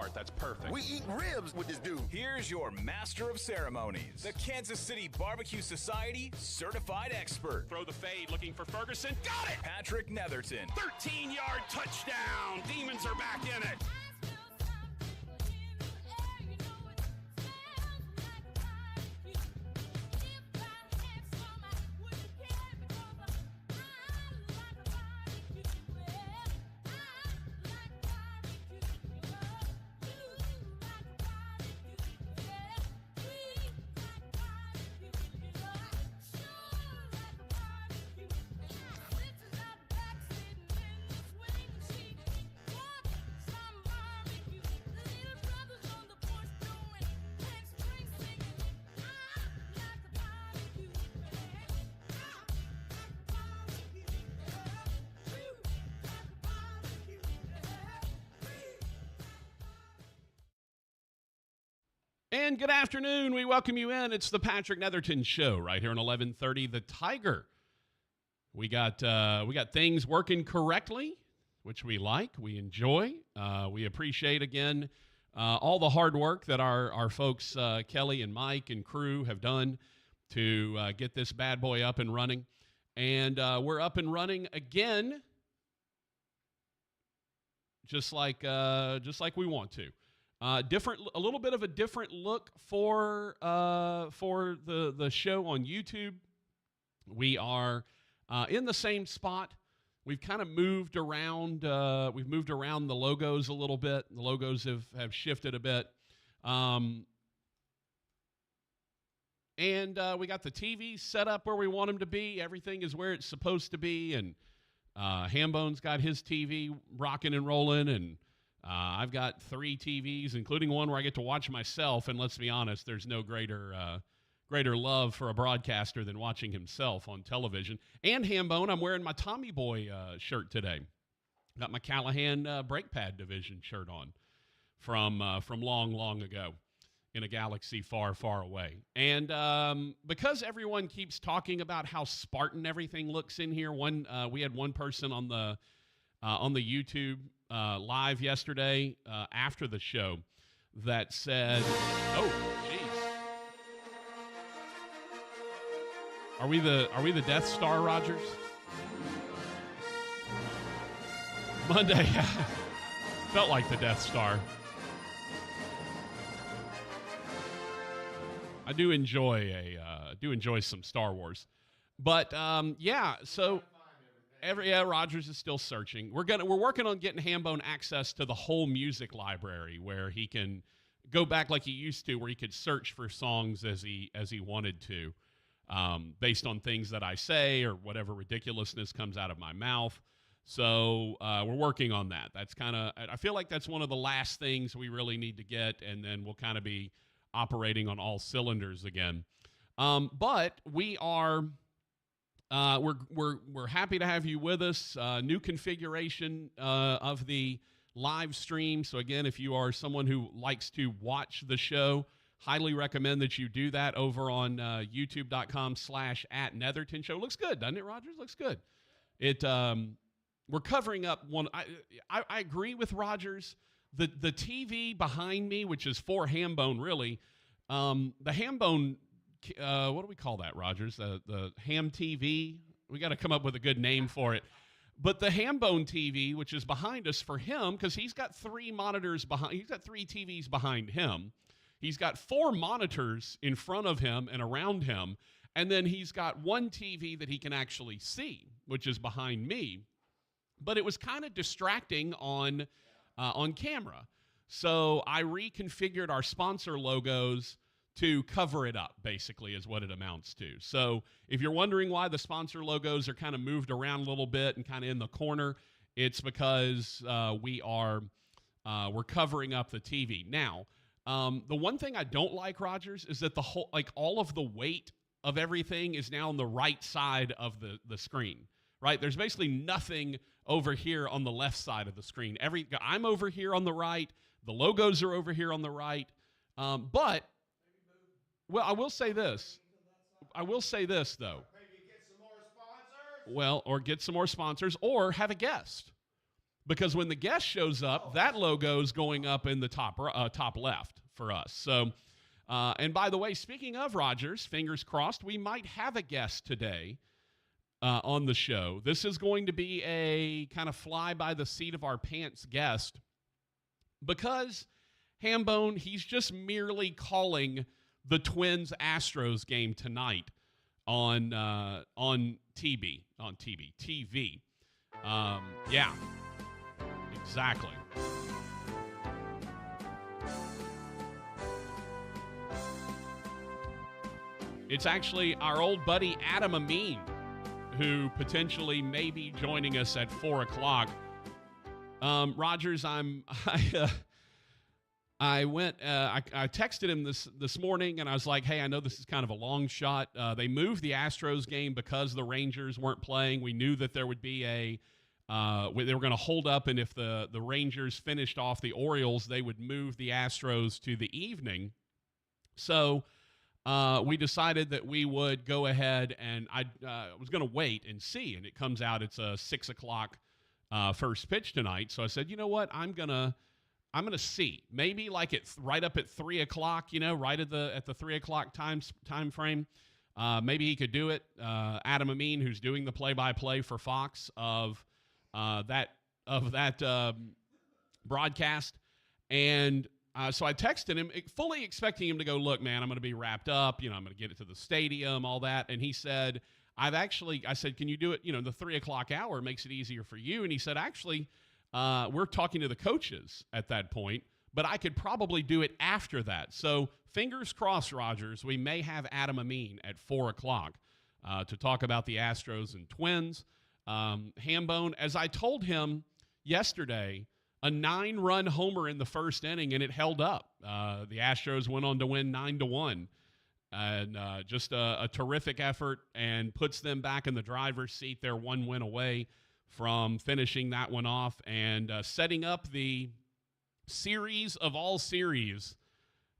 part. That's perfect. We eat ribs with this dude. Here's your master of ceremonies, the Kansas City Barbecue Society certified expert. Throw the fade, looking for Ferguson. Got it! Patrick Netherton. 13-yard touchdown. Demons are back in it. And good afternoon. We welcome you in. It's the Patrick Netherton Show right here on 1130 The Tiger. We got things working correctly, which we like, we enjoy. We appreciate, again, all the hard work that our folks, Kelly and Mike and crew, have done to get this bad boy up and running. And we're up and running again, just like we want to. A little bit of a different look for the show on YouTube. We are in the same spot. We've kind of moved around. We've moved around the logos a little bit. The logos have shifted a bit. And we got the TV set up where we want them to be. Everything is where it's supposed to be. And Hambone's got his TV rocking and rolling, and I've got 3 TVs, including one where I get to watch myself, and let's be honest, there's no greater love for a broadcaster than watching himself on television. And Hambone, I'm wearing my Tommy Boy shirt today. Got my Callahan brake pad division shirt on from long, long ago in a galaxy far, far away. And because everyone keeps talking about how Spartan everything looks in here, we had one person on the YouTube live yesterday after the show that said, "Oh, jeez, are we the Death Star, Rogers?" Monday felt like the Death Star. I do enjoy some Star Wars, but yeah. So. Rogers is still searching. We're working on getting Hambone access to the whole music library, where he can go back like he used to, where he could search for songs as he wanted to, based on things that I say or whatever ridiculousness comes out of my mouth. So we're working on that. I feel like that's one of the last things we really need to get, and then we'll kind of be operating on all cylinders again. But we are. We're happy to have you with us. New configuration of the live stream. So again, if you are someone who likes to watch the show, highly recommend that you do that over on youtube.com/@Netherton Show. Looks good, doesn't it, Rogers? Looks good. We're covering up one. I agree with Rogers. The TV behind me, which is for Hambone, really. The Hambone. What do we call that, Rogers? The Ham TV? We got to come up with a good name for it. But the Hambone TV, which is behind us for him, because he's got 3 monitors behind. He's got 3 TVs behind him. He's got 4 monitors in front of him and around him, and then he's got 1 TV that he can actually see, which is behind me. But it was kind of distracting on camera, so I reconfigured our sponsor logos to cover it up, basically, is what it amounts to. So if you're wondering why the sponsor logos are kind of moved around a little bit and kind of in the corner, it's because we're covering up the TV. Now, the one thing I don't like, Rogers, is that all of the weight of everything is now on the right side of the screen, right? There's basically nothing over here on the left side of the screen. I'm over here on the right. The logos are over here on the right. But well, I will say this, though. Maybe get some more sponsors? Well, or get some more sponsors, or have a guest. because when the guest shows up, that logo is going up in the top left for us. So, and by the way, speaking of Rogers, fingers crossed, we might have a guest today on the show. This is going to be a kind of fly by the seat of our pants guest because Hambone, he's just merely calling the Twins-Astros game tonight on TV. Yeah, exactly. It's actually our old buddy Adam Amin, who potentially may be joining us at 4 o'clock. Rogers, I texted him this morning, and I was like, hey, I know this is kind of a long shot. They moved the Astros game because the Rangers weren't playing. We knew that there would be they were going to hold up, and if the Rangers finished off the Orioles, they would move the Astros to the evening. So we decided that we would go ahead, and I was going to wait and see, and it comes out it's a 6 o'clock first pitch tonight. So I said, you know what, I'm gonna see, maybe like right up at 3 o'clock, right at the 3 o'clock time frame. Maybe he could do it. Adam Amin, who's doing the play-by-play for Fox of that broadcast, and so I texted him, fully expecting him to go, look, man, I'm going to be wrapped up. I'm going to get it to the stadium, all that. And he said, I said, can you do it? The 3 o'clock hour makes it easier for you. And he said, actually, we're talking to the coaches at that point, but I could probably do it after that. So fingers crossed, Rogers, we may have Adam Amin at 4 o'clock to talk about the Astros and Twins. Hambone, as I told him yesterday, a 9-run homer in the first inning, and it held up. The Astros went on to win 9-1. And just a terrific effort, and puts them back in the driver's seat. They're one win away from finishing that one off and setting up the series of all series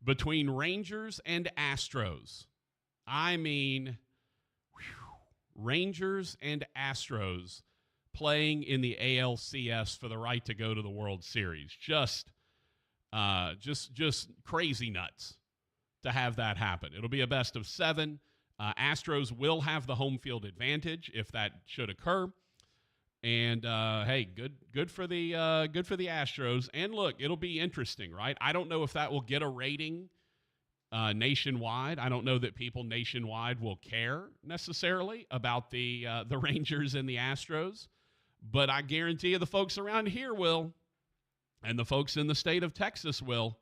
between Rangers and Astros. I mean, Rangers and Astros playing in the ALCS for the right to go to the World Series. Just crazy nuts to have that happen. It'll be a best of 7. Astros will have the home field advantage if that should occur. And hey, good for the Astros. And look, it'll be interesting, right? I don't know if that will get a rating nationwide. I don't know that people nationwide will care necessarily about the Rangers and the Astros, but I guarantee you the folks around here will, and the folks in the state of Texas will.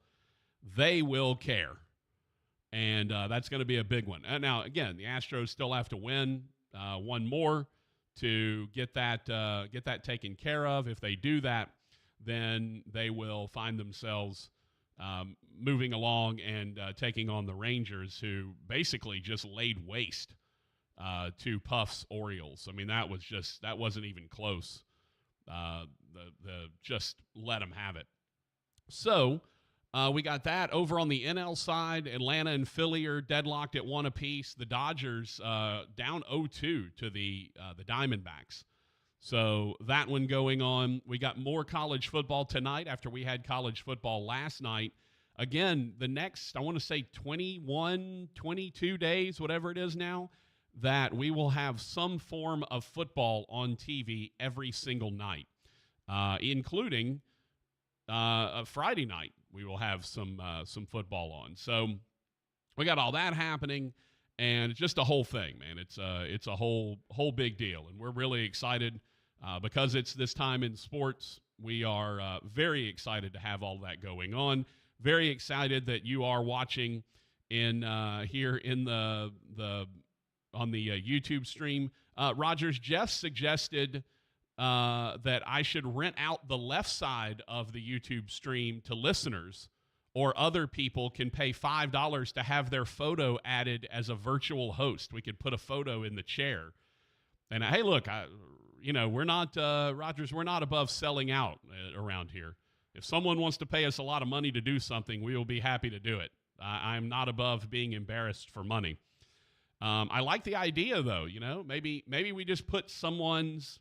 They will care. And that's going to be a big one. Now, again, the Astros still have to win one more to get that taken care of. If they do that, then they will find themselves moving along and taking on the Rangers, who basically just laid waste to Puff's Orioles. I mean, that wasn't even close. Just let them have it. So we got that. Over on the NL side, Atlanta and Philly are deadlocked at 1 apiece. The Dodgers down 0-2 to the Diamondbacks. So that one going on. We got more college football tonight after we had college football last night. Again, the next, I want to say 21, 22 days, whatever it is now, that we will have some form of football on TV every single night, including a Friday night. We will have some football on. So we got all that happening, and it's just a whole thing, man. It's a whole big deal, and we're really excited because it's this time in sports. We are very excited to have all that going on. Very excited that you are watching in here in the on the YouTube stream. Rogers, Jeff suggested that I should rent out the left side of the YouTube stream to listeners, or other people can pay $5 to have their photo added as a virtual host. We could put a photo in the chair. And hey, look, we're not, Rogers, we're not above selling out around here. If someone wants to pay us a lot of money to do something, we will be happy to do it. I'm not above being embarrassed for money. I like the idea, though. Maybe we just put someone's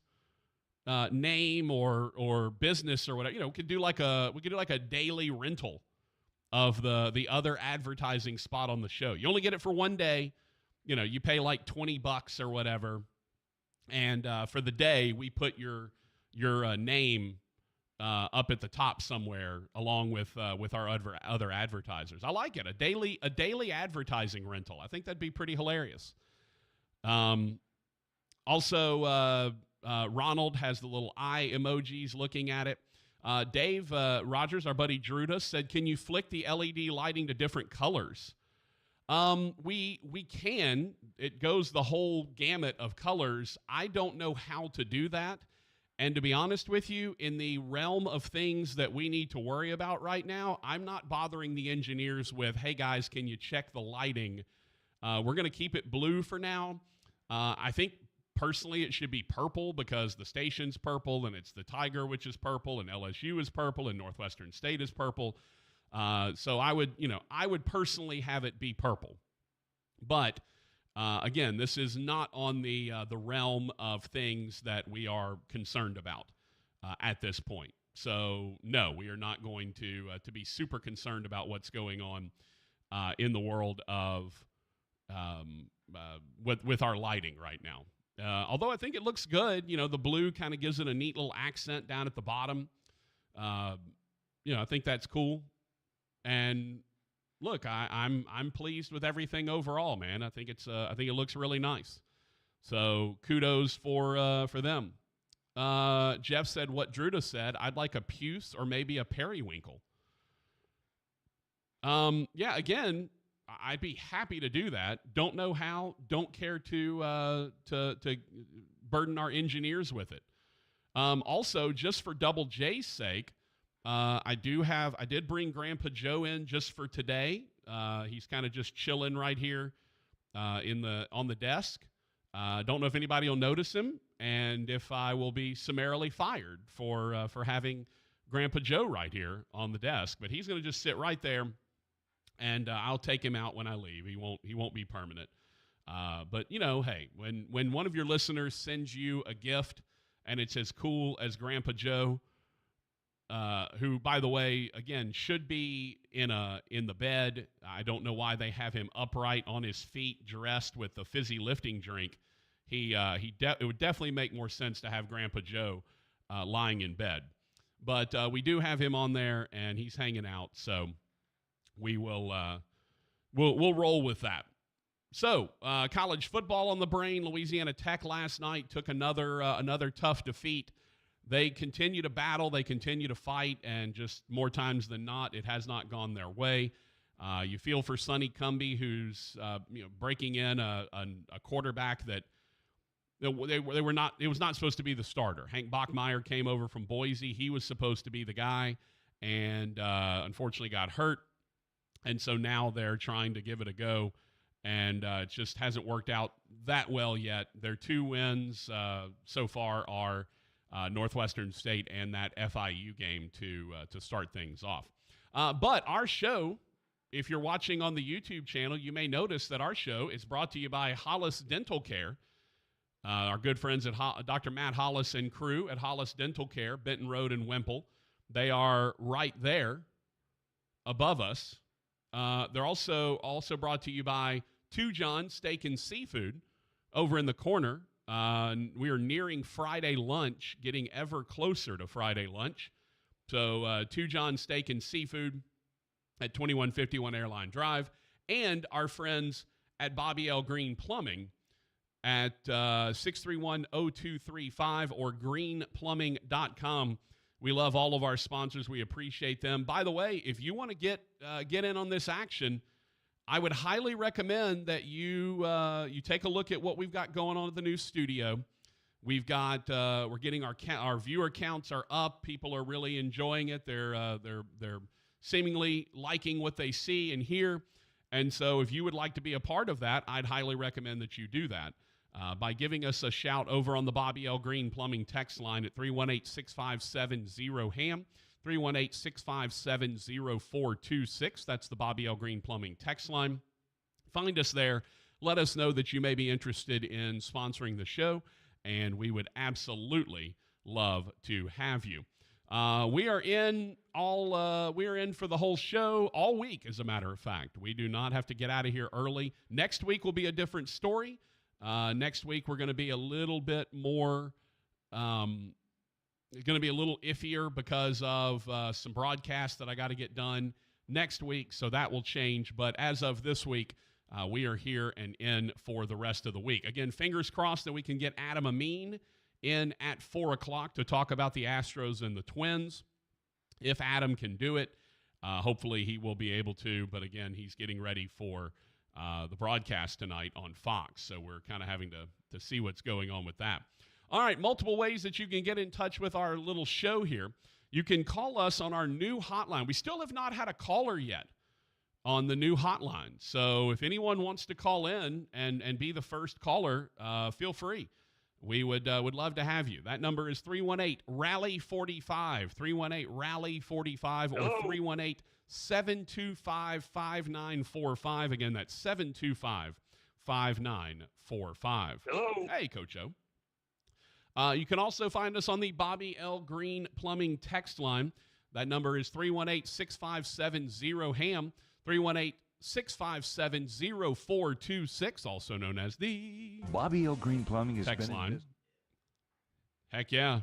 name or business or whatever, we could do like a daily rental of the other advertising spot on the show. You only get it for one day. You pay like $20 or whatever, and for the day we put your name up at the top somewhere, along with our other advertisers. I like it. A daily advertising rental. I think that'd be pretty hilarious. Also, Ronald has the little eye emojis looking at it. Dave Rogers, our buddy Druda, said, "Can you flick the LED lighting to different colors?" We can. It goes the whole gamut of colors. I don't know how to do that. And to be honest with you, in the realm of things that we need to worry about right now, I'm not bothering the engineers with, "Hey guys, can you check the lighting?" We're going to keep it blue for now. I think personally it should be purple because the station's purple, and it's the Tiger, which is purple, and LSU is purple, and Northwestern State is purple. So I would personally have it be purple. But again, this is not on the realm of things that we are concerned about at this point. So no, we are not going to be super concerned about what's going on in the world of with our lighting right now. Although I think it looks good. The blue kind of gives it a neat little accent down at the bottom. I think that's cool. And look, I'm pleased with everything overall, man. I think it looks really nice. So kudos for them. Jeff said what Druda said. I'd like a puce or maybe a periwinkle. Yeah, again, I'd be happy to do that. Don't know how. Don't care to burden our engineers with it. Also, just for Double J's sake, I did bring Grandpa Joe in just for today. He's kind of just chilling right here on the desk. Don't know if anybody will notice him, and if I will be summarily fired for having Grandpa Joe right here on the desk. But he's going to just sit right there, and I'll take him out when I leave. He won't be permanent. But hey, when one of your listeners sends you a gift and it's as cool as Grandpa Joe, who, by the way, again, should be in the bed. I don't know why they have him upright on his feet, dressed with a fizzy lifting drink. It would definitely make more sense to have Grandpa Joe lying in bed. But we do have him on there, and he's hanging out. So we will we'll roll with that. So college football on the brain. Louisiana Tech last night took another tough defeat. They continue to battle, they continue to fight, and just more times than not, it has not gone their way. You feel for Sonny Cumbie, who's breaking in a quarterback that it was not supposed to be the starter. Hank Bachmeier came over from Boise. He was supposed to be the guy, and unfortunately got hurt. And so now they're trying to give it a go, and it just hasn't worked out that well yet. Their two wins so far are Northwestern State and that FIU game to start things off. But our show, if you're watching on the YouTube channel, you may notice that our show is brought to you by Hollis Dental Care. Our good friends at Dr. Matt Hollis and crew at Hollis Dental Care, Benton Road and Wemple. They are right there above us. They're also brought to you by Two John Steak and Seafood over in the corner. We are nearing Friday lunch, getting ever closer to Friday lunch. So Two John Steak and Seafood at 2151 Airline Drive, and our friends at Bobby L. Green Plumbing at 631-0235 or greenplumbing.com. We love all of our sponsors. We appreciate them. By the way, if you want to get in on this action, I would highly recommend that you take a look at what we've got going on at the new studio. We've got we're getting our viewer counts are up. People are really enjoying it. They're seemingly liking what they see and hear. And so if you would like to be a part of that, I'd highly recommend that you do that by giving us a shout over on the Bobby L. Green Plumbing text line at 318-657-0HAM. 318-657-0426. That's the Bobby L. Green Plumbing text line. Find us there. Let us know that you may be interested in sponsoring the show, and we would absolutely love to have you. We are in for the whole show all week, as a matter of fact. We do not have to get out of here early. Next week will be a different story. Next week we're going to be a little bit more, going to be a little iffier because of some broadcasts that I got to get done next week, so that will change. But as of this week, we are here and in for the rest of the week. Again, fingers crossed that we can get Adam Amin in at 4 o'clock to talk about the Astros and the Twins. If Adam can do it, hopefully he will be able to. But again, he's getting ready for the broadcast tonight on Fox. So we're kind of having to see what's going on with that. All right, multiple ways that you can get in touch with our little show here. You can call us on our new hotline. We still have not had a caller yet on the new hotline. So if anyone wants to call in and be the first caller, feel free. We would love to have you. That number is 318-RALLY-45, 318-RALLY-45, or 318-725-5945. Again, that's 725-5945. Hello. Hey, Coach O. You can also find us on the Bobby L. Green Plumbing text line. That number is 318-6570-HAM, 318-657-0426, also known as the Bobby L. Green Plumbing is text line. Heck yeah.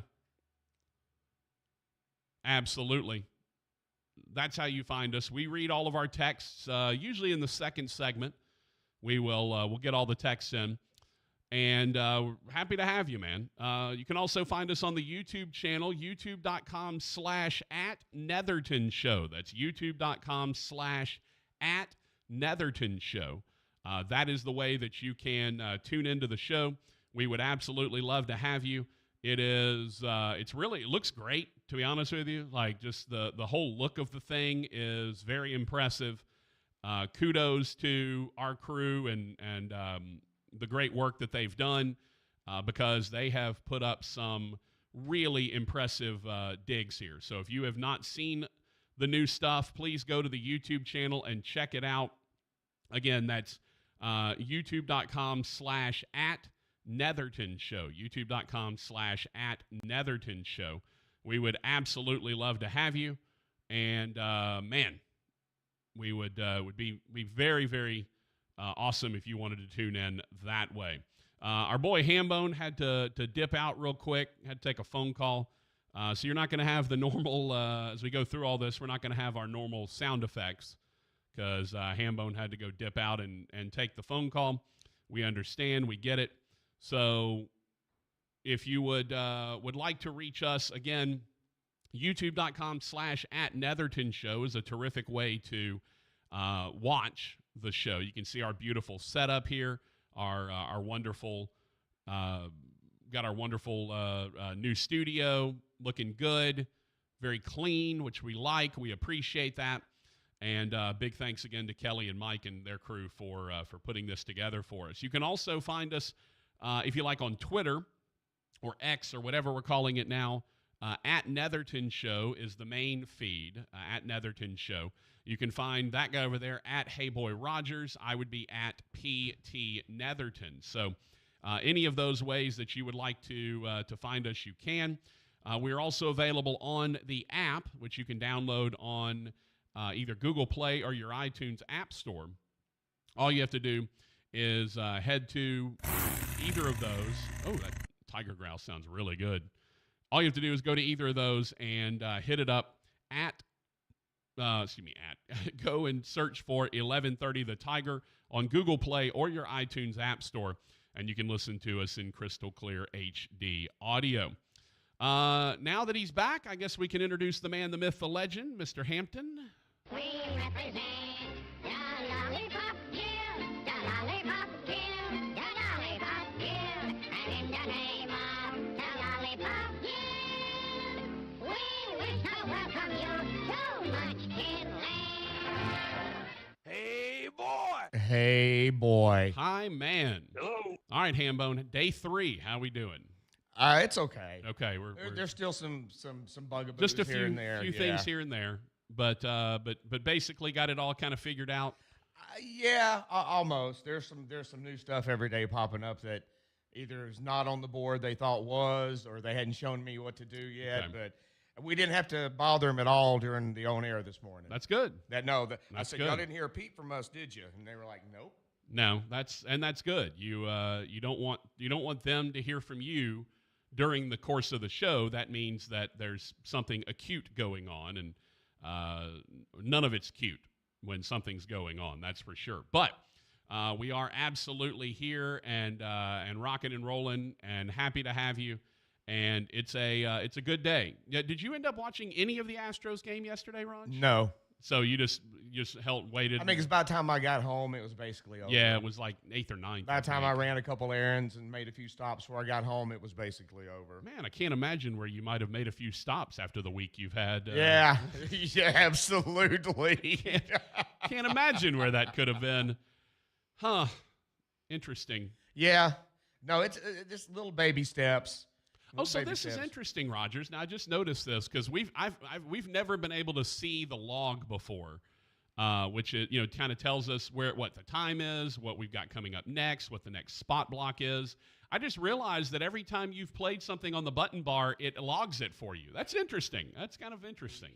Absolutely. That's how you find us. We read all of our texts, usually in the second segment. We'll get all the texts in. And we're happy to have you, man. You can also find us on the YouTube channel, youtube.com/@Netherton Show. That's youtube.com/@Netherton Show. That is the way that you can tune into the show. We would absolutely love to have you. It looks great, to be honest with you. Like, just the whole look of the thing is very impressive. Kudos to our crew and the great work that they've done, because they have put up some really impressive digs here. So if you have not seen the new stuff, please go to the YouTube channel and check it out. Again, that's youtube.com/@Netherton Show, youtube.com/@Netherton Show. We would absolutely love to have you. And, man, we would be very, very awesome if you wanted to tune in that way. Our boy Hambone had to dip out real quick, had to take a phone call. So you're not going to have the normal, as we go through all this, we're not going to have our normal sound effects because Hambone had to go dip out and take the phone call. We understand. We get it. So if you would like to reach us, again, youtube.com/@Netherton Show is a terrific way to watch the show. You can see our beautiful setup here, our wonderful, got our wonderful new studio, looking good, very clean, which we like. We appreciate that. And big thanks again to Kelly and Mike and their crew for putting this together for us. You can also find us, if you like, on Twitter or X or whatever we're calling it now. @Netherton Show is the main feed, @Netherton Show. You can find that guy over there @HeyBoyRogers. I would be @PT Netherton. So any of those ways that you would like to find us, you can. We're also available on the app, which you can download on either Google Play or your iTunes App Store. All you have to do is head to either of those. Oh, that tiger growl sounds really good. All you have to do is go to either of those and hit it up go and search for 1130 The Tiger on Google Play or your iTunes App Store, and you can listen to us in crystal clear HD audio. Now that he's back, I guess we can introduce the man, the myth, the legend, Mr. Hampton. We represent the Lollipop Guild, the Lollipop Guild, the Lollipop Guild, and in the name of the Lollipop Guild, we wish to welcome you to Munchkin Land. Hey, boy. Hey, boy. Hi, man. Hello. All right, Hambone, day 3. How we doing? It's okay. Okay, There's still some bugaboos just a here and there. few things here and there, but basically got it all kind of figured out. Yeah, almost. There's some new stuff every day popping up that either is not on the board they thought was, or they hadn't shown me what to do yet. Okay. But we didn't have to bother them at all during the on-air this morning. That's good. I That's said, good. y'all didn't hear a peep from us, did you? And they were like, nope. No, that's good. You don't want them to hear from you during the course of the show. That means that there's something acute going on, and none of it's cute when something's going on. That's for sure. But we are absolutely here and rocking and rolling, and happy to have you. And it's a good day. Yeah, did you end up watching any of the Astros game yesterday, Raj? No. So you just waited. I think it's by the time I got home, it was basically over. Yeah, it was like 8th or 9th. By the time I ran a couple errands and made a few stops before I got home, it was basically over. Man, I can't imagine where you might have made a few stops after the week you've had. Yeah, yeah, absolutely. Can't imagine where that could have been. Huh. Interesting. Yeah. No, it's just little baby steps. Oh, so this is interesting, Rogers. Now I just noticed this because we've never been able to see the log before, which kind of tells us what the time is, what we've got coming up next, what the next spot block is. I just realized that every time you've played something on the button bar, it logs it for you. That's interesting. That's kind of interesting.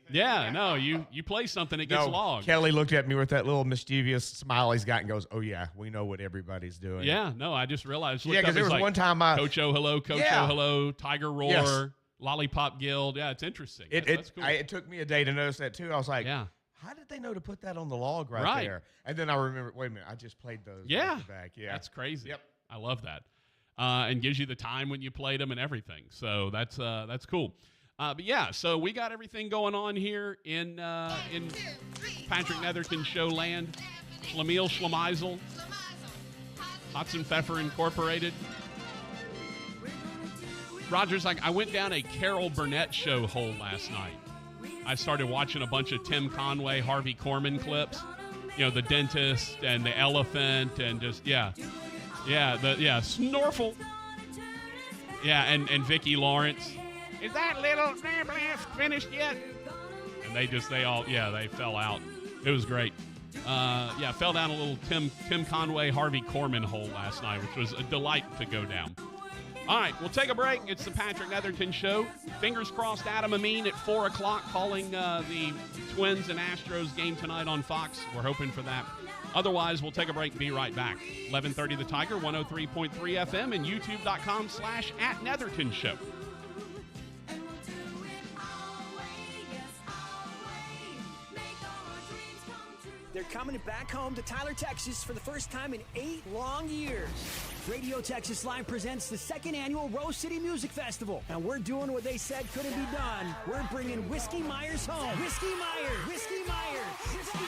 Yeah, no, you play something, it gets logged. Kelly looked at me with that little mischievous smile he's got and goes, "Oh yeah, we know what everybody's doing." Yeah, no, I just realized. Yeah, because there was one time Coach O Hello, Coach O Hello, Tiger Roar, Yes. Lollipop Guild. Yeah, it's interesting. That's cool. It took me a day to notice that too. I was like, yeah. How did they know to put that on the log right there? And then I remember, wait a minute, I just played those back. Yeah, that's crazy. Yep, I love that. And gives you the time when you played them and everything. So that's cool. But yeah, so we got everything going on here in Patrick Netherton show land. Schlemiel Schlemizel, Hudson Pfeffer Incorporated. Rogers, I went down a Carol Burnett show hole last night. I started watching a bunch of Tim Conway, Harvey Korman clips. You know, the dentist and the elephant and just Snorful. Yeah, and Vicki Lawrence. Is that little finished yet? And they fell out. It was great. Fell down a little Tim Conway, Harvey Korman hole last night, which was a delight to go down. All right, we'll take a break. It's the Patrick Netherton Show. Fingers crossed, Adam Amin at 4 o'clock calling the Twins and Astros game tonight on Fox. We're hoping for that. Otherwise, we'll take a break and be right back. 11:30 The Tiger, 103.3 FM, and youtube.com/@Netherton Show. They're coming back home to Tyler, Texas for the first time in 8 long years. Radio Texas Live presents the second annual Rose City Music Festival. And we're doing what they said couldn't be done. We're bringing Whiskey Myers home. Whiskey Myers! Whiskey Myers! Whiskey Myers!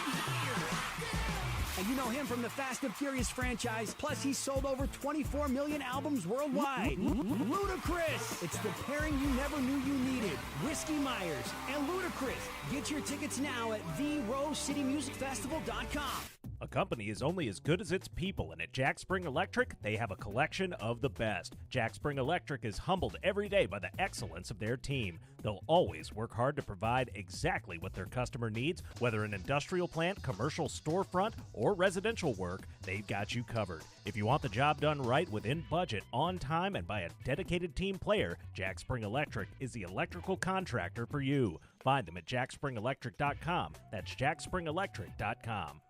And you know him from the Fast and Furious franchise. Plus, he's sold over 24 million albums worldwide. Ludacris! It's the pairing you never knew you needed. Whiskey Myers and Ludacris. Get your tickets now at TheRoseCityMusicFestival.com. A company is only as good as its people, and at Jack Spring Electric, they have a collection of the best. Jack Spring Electric is humbled every day by the excellence of their team. They'll always work hard to provide exactly what their customer needs, whether an industrial plant, commercial storefront, or residential work, they've got you covered. If you want the job done right within budget, on time, and by a dedicated team player, Jack Spring Electric is the electrical contractor for you. Find them at jackspringelectric.com. That's jackspringelectric.com.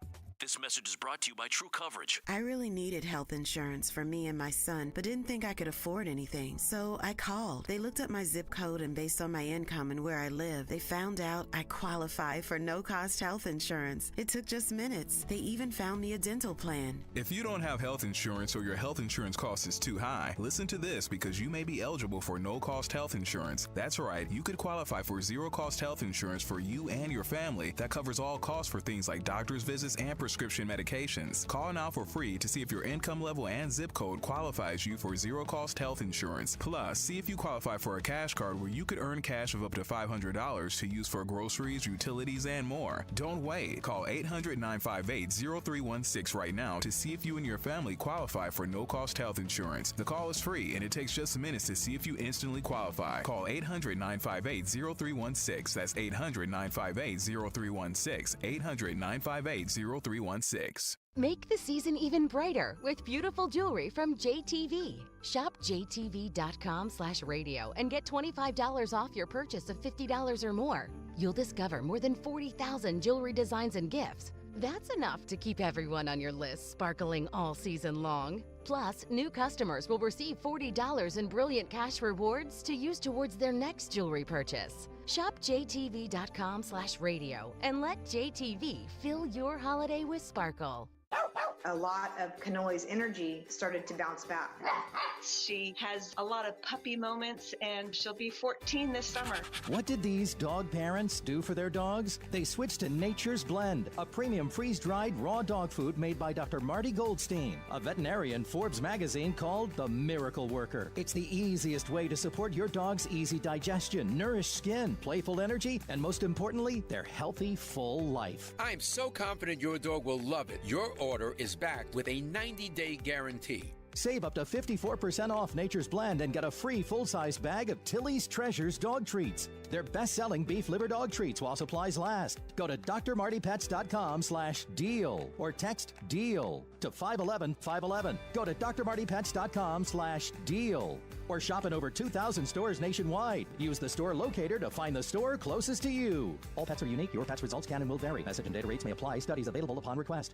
This message is brought to you by True Coverage. I really needed health insurance for me and my son, but didn't think I could afford anything. So I called. They looked up my zip code, and based on my income and where I live, they found out I qualify for no-cost health insurance. It took just minutes. They even found me a dental plan. If you don't have health insurance or your health insurance cost is too high, listen to this because you may be eligible for no-cost health insurance. That's right, you could qualify for zero-cost health insurance for you and your family that covers all costs for things like doctor's visits and prescription medications. Call now for free to see if your income level and zip code qualifies you for zero-cost health insurance. Plus, see if you qualify for a cash card where you could earn cash of up to $500 to use for groceries, utilities, and more. Don't wait. Call 800-958-0316 right now to see if you and your family qualify for no-cost health insurance. The call is free, and it takes just minutes to see if you instantly qualify. Call 800-958-0316. That's 800-958-0316. 800-958-0316. 316. Make the season even brighter with beautiful jewelry from JTV. Shop jtv.com/radio and get $25 off your purchase of $50 or more. You'll discover more than 40,000 jewelry designs and gifts. That's enough to keep everyone on your list sparkling all season long. Plus, new customers will receive $40 in brilliant cash rewards to use towards their next jewelry purchase. Shop jtv.com/radio and let JTV fill your holiday with sparkle. A lot of Kanoi's energy started to bounce back. She has a lot of puppy moments, and she'll be 14 this summer. What did these dog parents do for their dogs? They switched to Nature's Blend, a premium freeze-dried raw dog food made by Dr. Marty Goldstein, a veterinarian Forbes magazine called the Miracle Worker. It's the easiest way to support your dog's easy digestion, nourished skin, playful energy, and most importantly, their healthy, full life. I'm so confident your dog will love it. Your order is backed with a 90-day guarantee. Save up to 54% off Nature's Blend and get a free full-size bag of Tilly's Treasures dog treats. They're best-selling beef liver dog treats while supplies last. Go to drmartypets.com/deal or text DEAL to 511-511. Go to drmartypets.com/deal or shop in over 2,000 stores nationwide. Use the store locator to find the store closest to you. All pets are unique. Your pet's results can and will vary. Message and data rates may apply. Studies available upon request.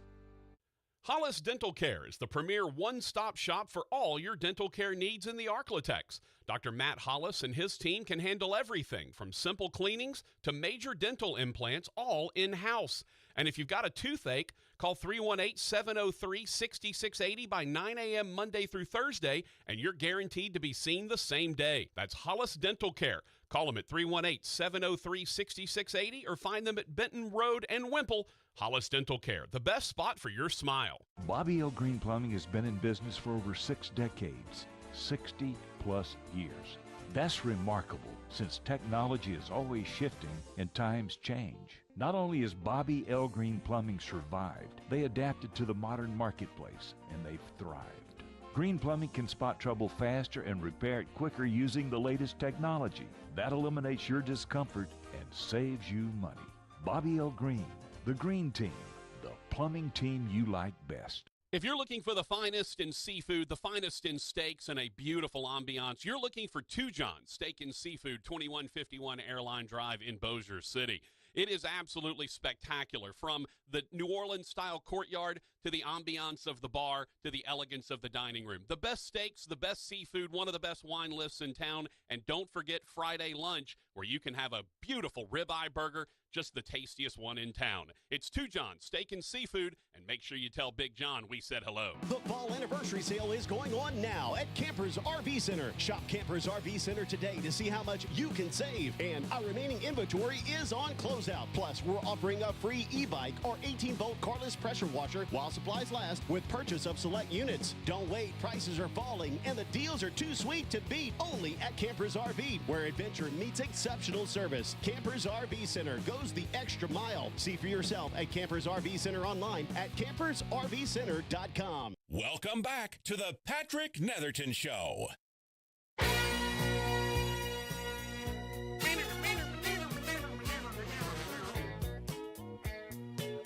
Hollis Dental Care is the premier one-stop shop for all your dental care needs in the Arklatex. Dr. Matt Hollis and his team can handle everything from simple cleanings to major dental implants, all in-house. And if you've got a toothache, call 318-703-6680 by 9 a.m. Monday through Thursday, and you're guaranteed to be seen the same day. That's Hollis Dental Care. Call them at 318-703-6680 or find them at Benton Road and Wimple. Hollis Dental Care, the best spot for your smile. Bobby L. Green Plumbing has been in business for over 6 decades, 60-plus years. That's remarkable, since technology is always shifting and times change. Not only has Bobby L. Green Plumbing survived, they adapted to the modern marketplace, and they've thrived. Green Plumbing can spot trouble faster and repair it quicker using the latest technology. That eliminates your discomfort and saves you money. Bobby L. Green, the Green Team, the plumbing team you like best. If you're looking for the finest in seafood, the finest in steaks, and a beautiful ambiance, you're looking for Two John Steak and Seafood, 2151 Airline Drive in Bossier City. It is absolutely spectacular, from the New Orleans-style courtyard to the ambiance of the bar to the elegance of the dining room. The best steaks, the best seafood, one of the best wine lists in town, and don't forget Friday lunch, where you can have a beautiful ribeye burger, just the tastiest one in town. It's Two John Steak and Seafood, and make sure you tell Big John we said hello. The fall anniversary sale is going on now at Campers RV Center. Shop Campers RV Center today to see how much you can save. And our remaining inventory is on closeout. Plus, we're offering a free e-bike or 18-volt cordless pressure washer while supplies last with purchase of select units. Don't wait, prices are falling, and the deals are too sweet to beat. Only at Campers RV, where adventure meets exceptional service. Campers RV Center goes the extra mile. See for yourself at Campers RV Center online at campersrvcenter.com. Welcome back to the Patrick Netherton Show.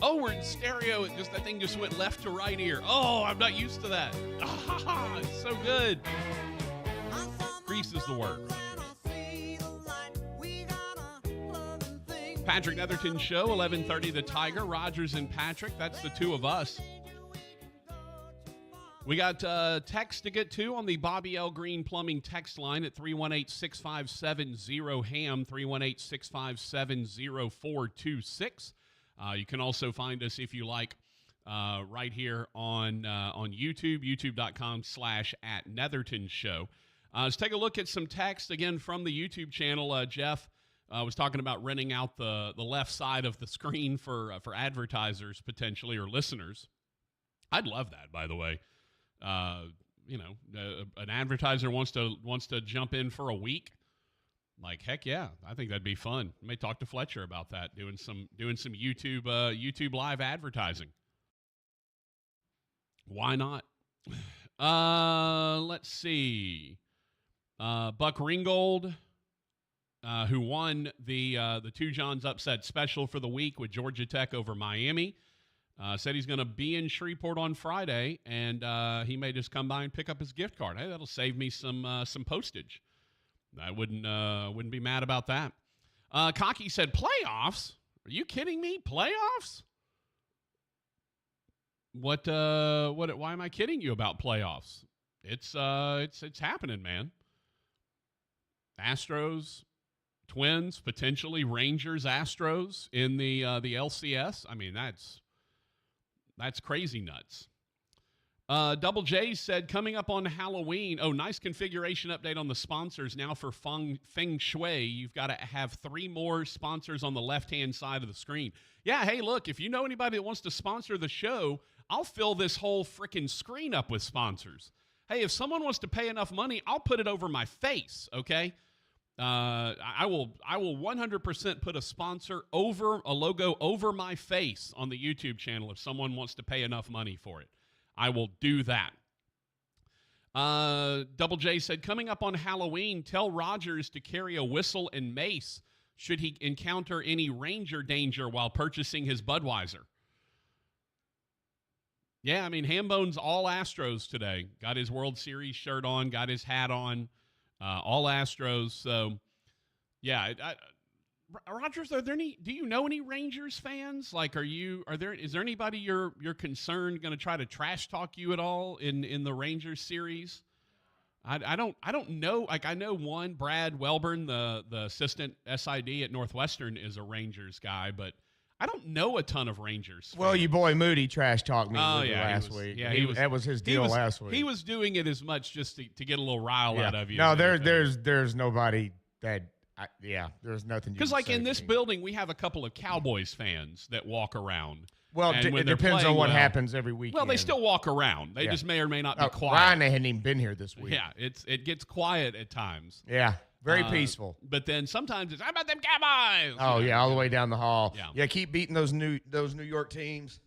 Oh, we're in stereo. That thing just went left to right ear. Oh, I'm not used to that. Ah, it's so good. Grease is the word. Patrick Netherton Show, 11:30 The Tiger, Rogers and Patrick. That's the two of us. We got text to get to on the Bobby L. Green Plumbing text line at 318-657-0HAM, 318-657-0426. You can also find us, if you like, right here on YouTube, youtube.com/@Netherton Show. Let's take a look at some text again from the YouTube channel. Jeff was talking about renting out the left side of the screen for advertisers potentially, or listeners. I'd love that, by the way. An advertiser wants to jump in for a week. Like, heck yeah, I think that'd be fun. I may talk to Fletcher about that, doing some YouTube live advertising. Why not? Let's see. Buck Ringgold, who won the Two Johns upset special for the week with Georgia Tech over Miami. Said he's going to be in Shreveport on Friday, and he may just come by and pick up his gift card. Hey, that'll save me some postage. I wouldn't be mad about that. Cocky said, playoffs? Are you kidding me? Playoffs? Why am I kidding you about playoffs? It's happening, man. Astros, Twins, potentially Rangers, Astros in the LCS. I mean, that's crazy nuts. Double J said, coming up on Halloween, nice configuration update on the sponsors now for Feng Shui. You've got to have 3 more sponsors on the left-hand side of the screen. Yeah, hey, look, if you know anybody that wants to sponsor the show, I'll fill this whole freaking screen up with sponsors. Hey, if someone wants to pay enough money, I'll put it over my face, okay? I will 100% put a logo over my face on the YouTube channel if someone wants to pay enough money for it. I will do that. Double J said, coming up on Halloween, tell Rogers to carry a whistle and mace should he encounter any Ranger danger while purchasing his Budweiser. Yeah, I mean, Hambone's all Astros today. Got his World Series shirt on, got his hat on, all Astros. So, yeah, Rogers, do you know any Rangers fans? Like, is there anybody you're concerned going to try to trash talk you at all in the Rangers series? I don't know. Like, I know one, Brad Welburn, the assistant SID at Northwestern, is a Rangers guy, but I don't know a ton of Rangers fans. Well, your boy Moody trash talked me last week. Yeah, that was his deal last week. He was doing it as much just to get a little rile out of you. No, there's nobody that. There's nothing. Because like in this building, we have a couple of Cowboys fans that walk around. Well, it depends on what happens every weekend. Well, they still walk around. They just may or may not be quiet. Ryan, they hadn't even been here this week. Yeah, it gets quiet at times. Yeah, very peaceful. But then sometimes it's, how about them Cowboys? Oh, yeah, all the way down the hall. Yeah, keep beating those New York teams.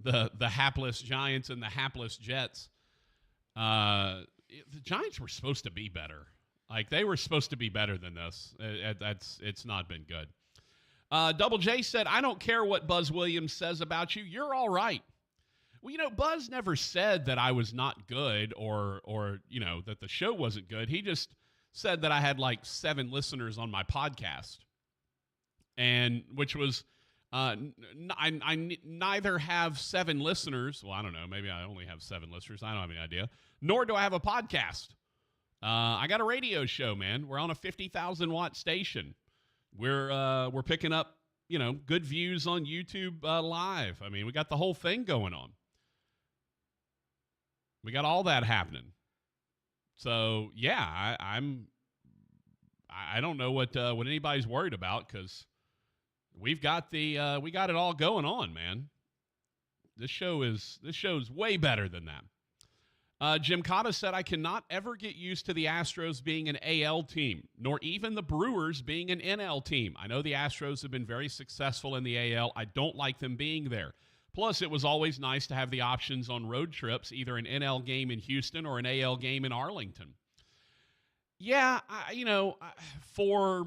The hapless Giants and the hapless Jets. The Giants were supposed to be better. Like, they were supposed to be better than this. It's not been good. Double J said, I don't care what Buzz Williams says about you. You're all right. Well, Buzz never said that I was not good or that the show wasn't good. He just said that I had like 7 listeners on my podcast. And which was, I neither have 7 listeners. Well, I don't know. Maybe I only have 7 listeners. I don't have any idea. Nor do I have a podcast. I got a radio show, man. We're on a 50,000 watt station. We're picking up, good views on YouTube live. I mean, we got the whole thing going on. We got all that happening. So yeah, I don't know what anybody's worried about because we got it all going on, man. This show's way better than that. Jim Cotta said, I cannot ever get used to the Astros being an AL team, nor even the Brewers being an NL team. I know the Astros have been very successful in the AL. I don't like them being there. Plus, it was always nice to have the options on road trips, either an NL game in Houston or an AL game in Arlington. Yeah, for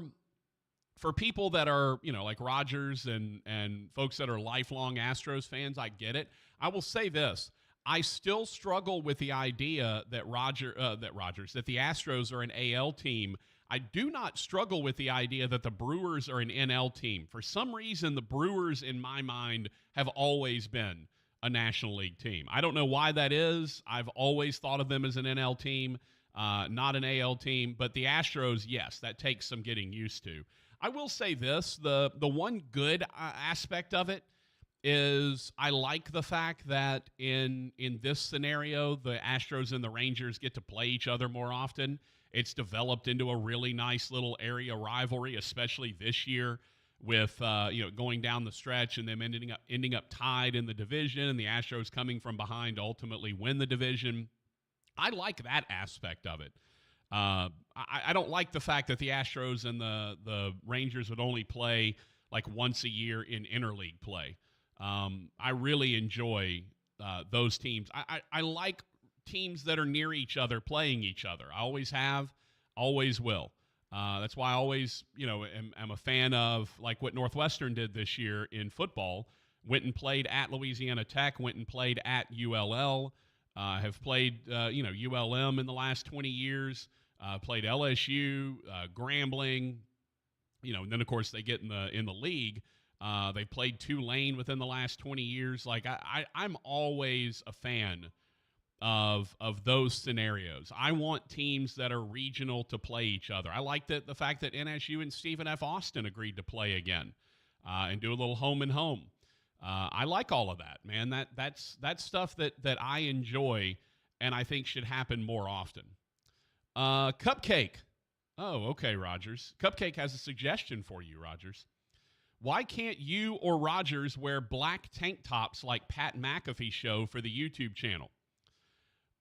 people that are, like Rogers and folks that are lifelong Astros fans, I get it. I will say this. I still struggle with the idea that the Astros are an AL team. I do not struggle with the idea that the Brewers are an NL team. For some reason, the Brewers, in my mind, have always been a National League team. I don't know why that is. I've always thought of them as an NL team, not an AL team. But the Astros, yes, that takes some getting used to. I will say this, the one good aspect of it is I like the fact that in this scenario, the Astros and the Rangers get to play each other more often. It's developed into a really nice little area rivalry, especially this year with going down the stretch and them ending up tied in the division and the Astros coming from behind to ultimately win the division. I like that aspect of it. I don't like the fact that the Astros and the Rangers would only play like once a year in interleague play. I really enjoy those teams. I like teams that are near each other playing each other. I always have, always will. That's why I always, am a fan of like what Northwestern did this year in football Went and played at Louisiana Tech, went and played at ULL, have played, ULM in the last 20 years, played LSU, Grambling, and then, of course, they get in the league. They played Tulane within the last 20 years. Like, I'm always a fan of those scenarios. I want teams that are regional to play each other. I like the fact that NSU and Stephen F. Austin agreed to play again and do a little home and home. I like all of that, man. That's stuff that I enjoy and I think should happen more often. Cupcake. Oh, okay, Rogers. Cupcake has a suggestion for you, Rogers. Why can't you or Rogers wear black tank tops like Pat McAfee show for the YouTube channel?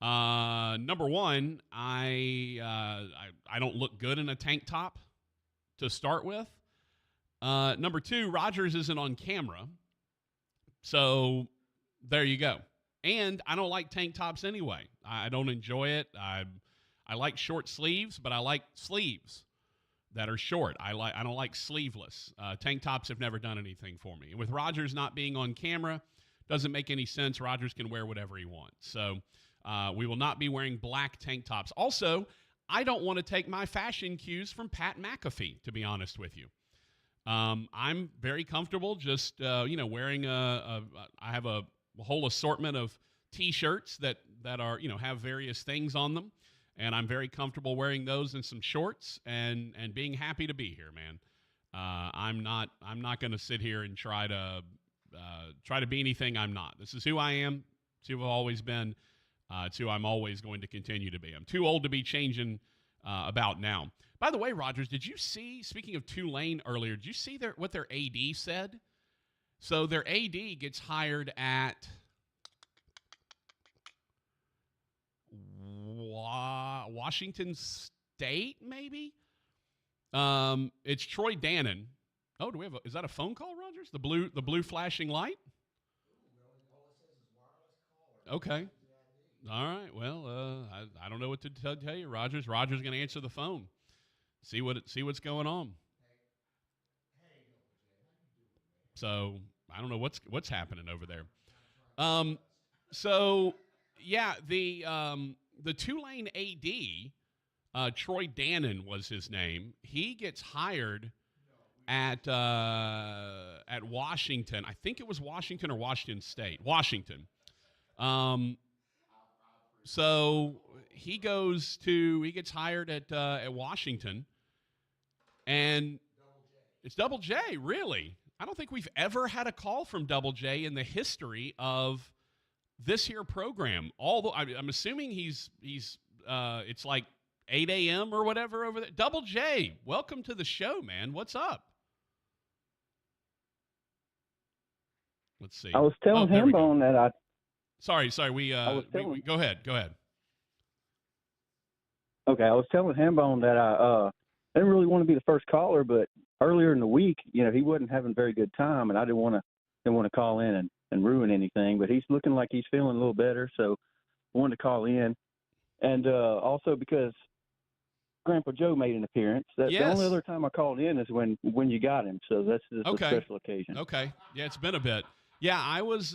Number one, I don't look good in a tank top to start with. Number two, Rogers isn't on camera. So there you go. And I don't like tank tops anyway. I don't enjoy it. I like short sleeves, but I like sleeves that are short. I don't like sleeveless. Tank tops have never done anything for me. And with Rogers not being on camera, doesn't make any sense. Rogers can wear whatever he wants. So we will not be wearing black tank tops. Also, I don't want to take my fashion cues from Pat McAfee, to be honest with you. I'm very comfortable just, wearing I have a whole assortment of T-shirts that are, have various things on them. And I'm very comfortable wearing those and some shorts and being happy to be here, man. I'm not going to sit here and try to be anything I'm not. This is who I am. It's who I've always been. It's who I'm always going to continue to be. I'm too old to be changing about now. By the way, Rogers, did you see, speaking of Tulane earlier, did you see what their AD said? So their AD gets hired at Washington State, maybe? It's Troy Dannon. Oh, is that a phone call, Rogers? The blue flashing light? Okay. All right. Well, I don't know what to tell you, Rogers. Rogers going to answer the phone. See what's going on. So I don't know what's happening over there. So yeah, the Tulane AD, Troy Dannon was his name. He gets hired at Washington. I think it was Washington or Washington State. Washington. So he gets hired at Washington, and it's Double J, really. I don't think we've ever had a call from Double J in the history of this here program. Although I'm assuming he's it's like 8 a.m. or whatever over there. Double J, welcome to the show, man. What's up? Let's see. I was telling Hambone that I. Sorry. We go ahead. Okay, I was telling Hambone that I didn't really want to be the first caller, but earlier in the week, he wasn't having a very good time, and I didn't want to call in and ruin anything. But he's looking like he's feeling a little better, so I wanted to call in, and also because Grandpa Joe made an appearance. That's the only other time I called in is when you got him, so that's just a special occasion. Okay, yeah, it's been a bit. Yeah, I was,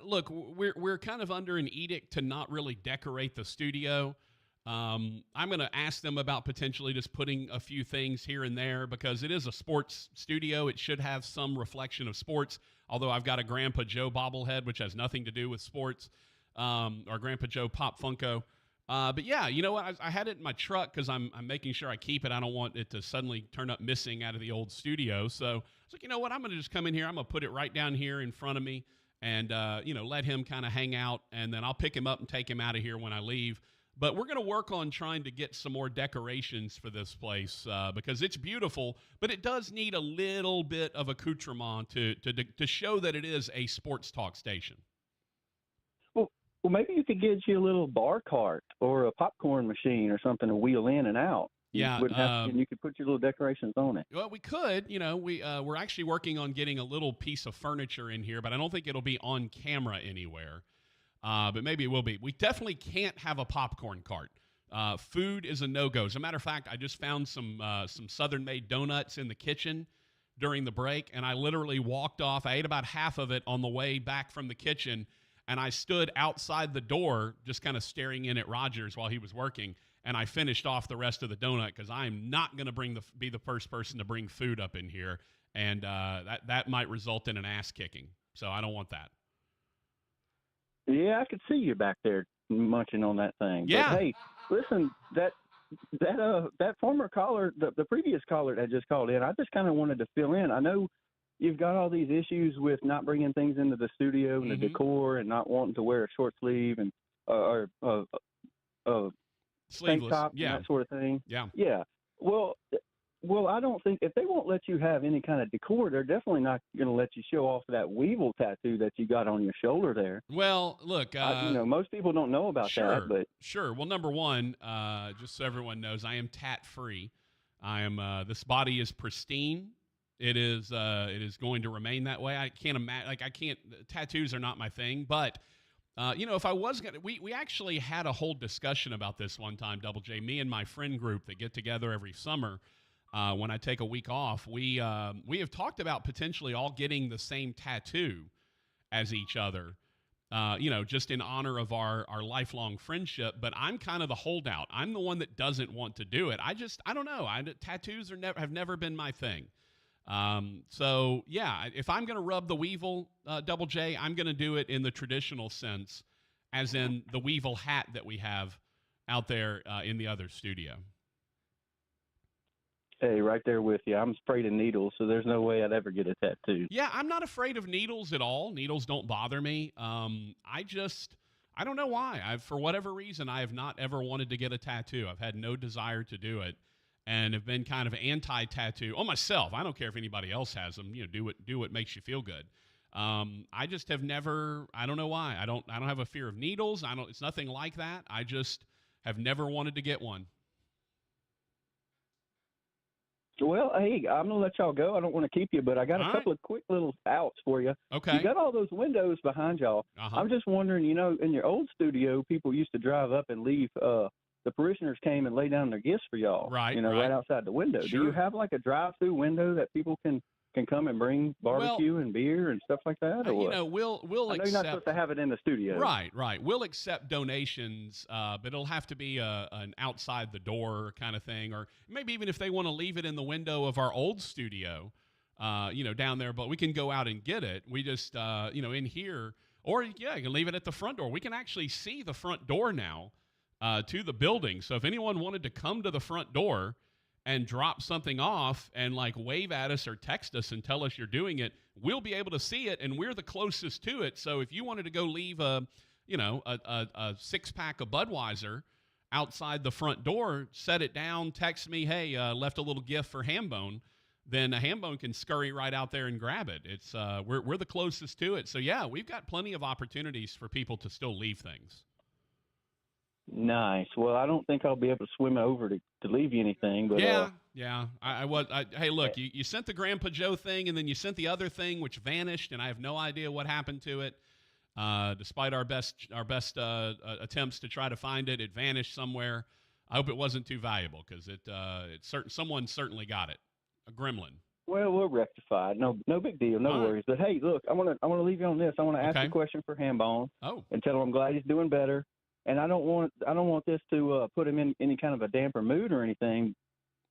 look, we're kind of under an edict to not really decorate the studio. I'm going to ask them about potentially just putting a few things here and there because it is a sports studio. It should have some reflection of sports, although I've got a Grandpa Joe bobblehead, which has nothing to do with sports, or Grandpa Joe Pop Funko. But yeah, you know what? I had it in my truck because I'm making sure I keep it. I don't want it to suddenly turn up missing out of the old studio. So I was like, you know what? I'm going to just come in here. I'm going to put it right down here in front of me and, let him kind of hang out. And then I'll pick him up and take him out of here when I leave. But we're going to work on trying to get some more decorations for this place because it's beautiful. But it does need a little bit of accoutrement to show that it is a sports talk station. Well, maybe you could get you a little bar cart or a popcorn machine or something to wheel in and out. Yeah, and you could put your little decorations on it. Well, we could. We're actually working on getting a little piece of furniture in here, but I don't think it'll be on camera anywhere. But maybe it will be. We definitely can't have a popcorn cart. Food is a no-go. As a matter of fact, I just found some Southern-made donuts in the kitchen during the break, and I literally walked off. I ate about half of it on the way back from the kitchen, and I stood outside the door just kind of staring in at Rogers while he was working, and I finished off the rest of the donut because I am not going to be the first person to bring food up in here, and that might result in an ass kicking. So I don't want that. Yeah, I could see you back there munching on that thing. Yeah. But, hey, listen, that former caller, the previous caller that just called in, I just kind of wanted to fill in. I know you've got all these issues with not bringing things into the studio and the decor and not wanting to wear a short sleeve and or tank top and that sort of thing. Yeah. Yeah. Well, I don't think if they won't let you have any kind of decor, they're definitely not going to let you show off that Weevil tattoo that you got on your shoulder there. Well, look, most people don't know about that, but sure. Well, number one, just so everyone knows, I am tat free. I am. This body is pristine. It is going to remain that way. I can't imagine. Tattoos are not my thing, but. If I was going to, we actually had a whole discussion about this one time, Double J, me and my friend group that get together every summer when I take a week off. We have talked about potentially all getting the same tattoo as each other, just in honor of our lifelong friendship. But I'm kind of the holdout. I'm the one that doesn't want to do it. I don't know. Tattoos have never been my thing. So yeah, if I'm going to rub the Weevil, Double J, I'm going to do it in the traditional sense, as in the Weevil hat that we have out there in the other studio. Hey, right there with you. I'm afraid of needles, so there's no way I'd ever get a tattoo. Yeah, I'm not afraid of needles at all. Needles don't bother me. I don't know why. For whatever reason, I have not ever wanted to get a tattoo. I've had no desire to do it. And have been kind of anti-tattoo on myself. I don't care if anybody else has them. Do what makes you feel good. I just have never. I don't know why. I don't have a fear of needles. It's nothing like that. I just have never wanted to get one. Well, hey, I'm gonna let y'all go. I don't want to keep you, but I got a couple of quick little outs for you. Okay. You got all those windows behind y'all. I'm just wondering. In your old studio, people used to drive up and leave. The parishioners came and laid down their gifts for y'all, right outside the window. Sure. Do you have like a drive-through window that people can come and bring barbecue and beer and stuff like that? Or what? We'll I know accept. You're not supposed to have it in the studio. Right. We'll accept donations, but it'll have to be an outside the door kind of thing, or maybe even if they want to leave it in the window of our old studio, down there. But we can go out and get it. We just, in here, or you can leave it at the front door. We can actually see the front door now. To the building. So if anyone wanted to come to the front door and drop something off and wave at us or text us and tell us you're doing it, we'll be able to see it, and we're the closest to it. So if you wanted to go leave a 6-pack of Budweiser outside the front door, set it down, text me, hey, left a little gift for Hambone, then a Hambone can scurry right out there and grab it. It's we're the closest to it. So yeah, we've got plenty of opportunities for people to still leave things. Nice. Well, I don't think I'll be able to swim over to leave you anything. But yeah. Hey, look, you sent the Grandpa Joe thing, and then you sent the other thing, which vanished, and I have no idea what happened to it. Despite our best attempts to try to find it, it vanished somewhere. I hope it wasn't too valuable because someone certainly got it. A gremlin. Well, we'll rectify it. No big deal. No worries. But hey, look, I want to leave you on this. I want to ask a question for Hambone. And tell him I'm glad he's doing better. And I don't want this to put him in any kind of a damper mood or anything.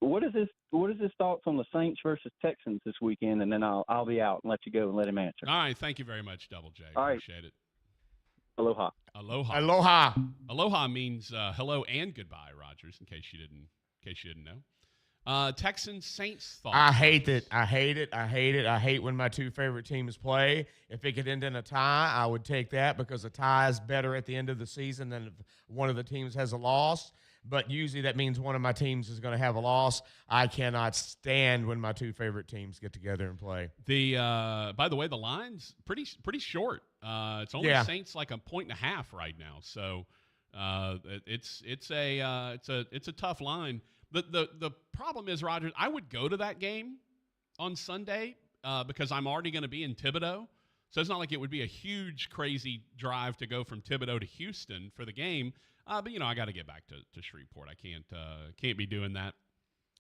What is his thoughts on the Saints versus Texans this weekend? And then I'll be out and let you go and let him answer. All right, thank you very much, Double J. All right. Appreciate it. Aloha. Aloha means hello and goodbye, Rogers. In case you didn't know. Texans Saints thoughts. I hate it. I hate when my two favorite teams play. If it could end in a tie, I would take that because a tie is better at the end of the season than if one of the teams has a loss. But usually that means one of my teams is going to have a loss. I cannot stand when my two favorite teams get together and play. By the way, the line's pretty short. It's only Saints like 1.5 right now. So it's a tough line. The problem is, Roger, I would go to that game on Sunday because I'm already going to be in Thibodaux. So it's not like it would be a huge, crazy drive to go from Thibodaux to Houston for the game. But I got to get back to Shreveport. I can't be doing that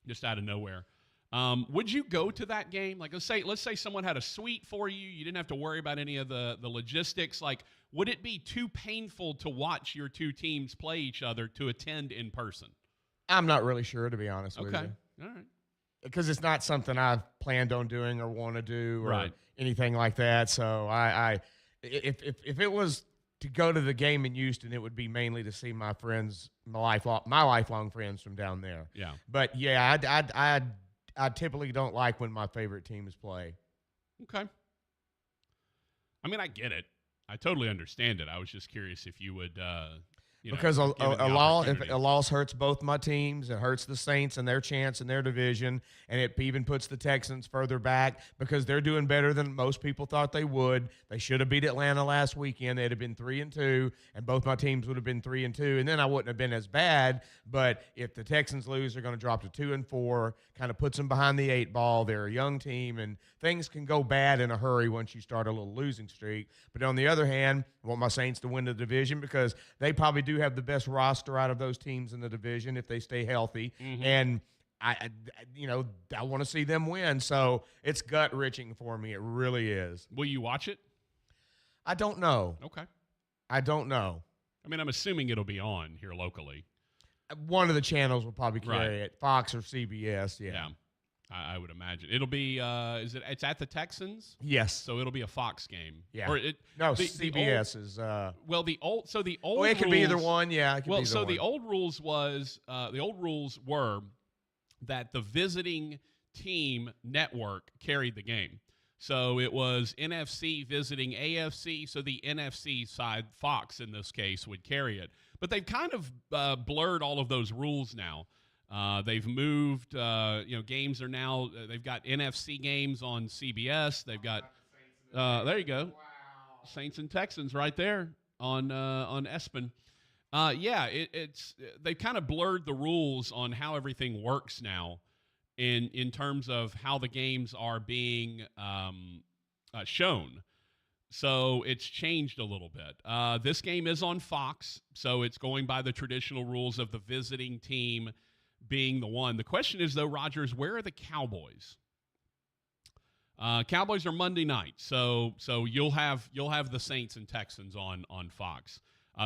just out of nowhere. Would you go to that game? Like, let's say someone had a suite for you. You didn't have to worry about any of the logistics. Like, would it be too painful to watch your two teams play each other to attend in person? I'm not really sure, to be honest with you. Okay. All right. Because it's not something I've planned on doing or want to do or Right. anything like that. So if it was to go to the game in Houston, it would be mainly to see my friends, my lifelong friends from down there. Yeah. But yeah, I typically don't like when my favorite teams play. Okay. I mean, I get it. I totally understand it. I was just curious if you would, Because give it the opportunity. if a loss hurts both my teams, it hurts the Saints and their chance in their division, and it even puts the Texans further back because they're doing better than most people thought they would. They should have beat Atlanta last weekend. They'd have been 3-2, and both my teams would have been 3-2, and then I wouldn't have been as bad. But if the Texans lose, they're going to drop to 2-4, kind of puts them behind the 8 ball. They're a young team, and things can go bad in a hurry once you start a little losing streak. But on the other hand, I want my Saints to win the division because they probably do have the best roster out of those teams in the division if they stay healthy. Mm-hmm. And I want to see them win. So it's gut-wrenching for me. It really is. Will you watch it? I don't know. Okay. I don't know. I mean, I'm assuming it'll be on here locally. One of the channels will probably carry Right. it. Fox or CBS, yeah. Yeah. I would imagine it'll be. It's at the Texans? Yes. So it'll be a Fox game. Yeah. Or CBS is. Well, the old. So the old. Well, it could be either rules- one. Yeah. It could be either so one. the old rules were that the visiting team network carried the game. So it was NFC visiting AFC. So the NFC side, Fox in this case, would carry it. But they've kind of blurred all of those rules now. They've moved, games are now, they've got NFC games on CBS. They've got, there you go. Wow. Saints and Texans right there on ESPN. They've kind of blurred the rules on how everything works now in terms of how the games are being shown. So it's changed a little bit. This game is on Fox, so it's going by the traditional rules of the visiting team being the one. The question is, though, Rogers, where are the Cowboys? Cowboys are Monday night, so you'll have the Saints and Texans on Fox.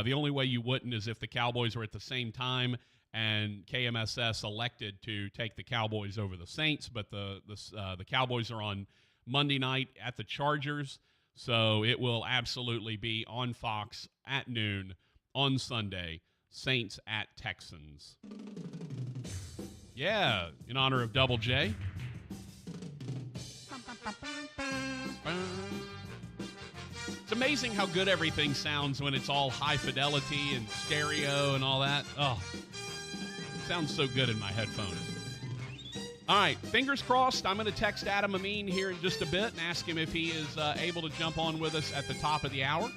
The only way you wouldn't is if the Cowboys were at the same time and KMSS elected to take the Cowboys over the Saints, but the Cowboys are on Monday night at the Chargers, so it will absolutely be on Fox at noon on Sunday. Saints at Texans. Yeah, in honor of Double J. It's amazing how good everything sounds when it's all high fidelity and stereo and all that. Oh, it sounds so good in my headphones. All right, fingers crossed. I'm going to text Adam Amin here in just a bit and ask him if he is able to jump on with us at the top of the hour.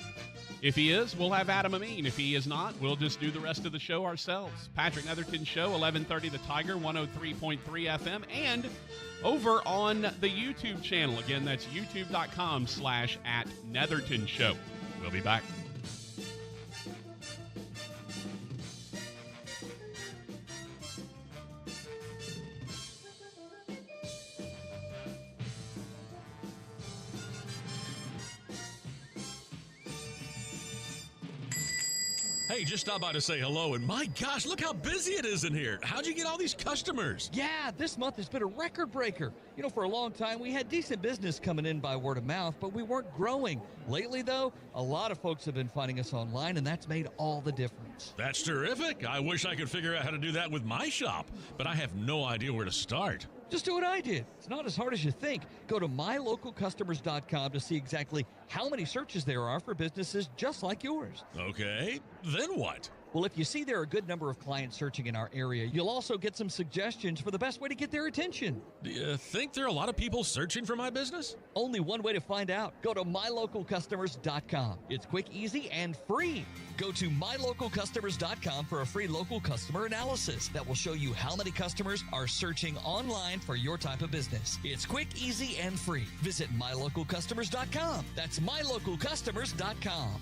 If he is, we'll have Adam Amin. If he is not, we'll just do the rest of the show ourselves. Patrick Netherton Show, 1130 The Tiger, 103.3 FM, and over on the YouTube channel. Again, that's youtube.com/@Netherton Show. We'll be back. Hey, just stop by to say hello, and my gosh, look how busy it is in here. How'd you get all these customers? Yeah, this month has been a record breaker. You know, for a long time, we had decent business coming in by word of mouth, but we weren't growing. Lately, though, a lot of folks have been finding us online, and that's made all the difference. That's terrific. I wish I could figure out how to do that with my shop, but I have no idea where to start. Just do what I did. It's not as hard as you think. Go to mylocalcustomers.com to see exactly how many searches there are for businesses just like yours. Okay, then what? Well, if you see there are a good number of clients searching in our area, you'll also get some suggestions for the best way to get their attention. Do you think there are a lot of people searching for my business? Only one way to find out. Go to mylocalcustomers.com. It's quick, easy, and free. Go to mylocalcustomers.com for a free local customer analysis that will show you how many customers are searching online for your type of business. It's quick, easy, and free. Visit mylocalcustomers.com. That's mylocalcustomers.com.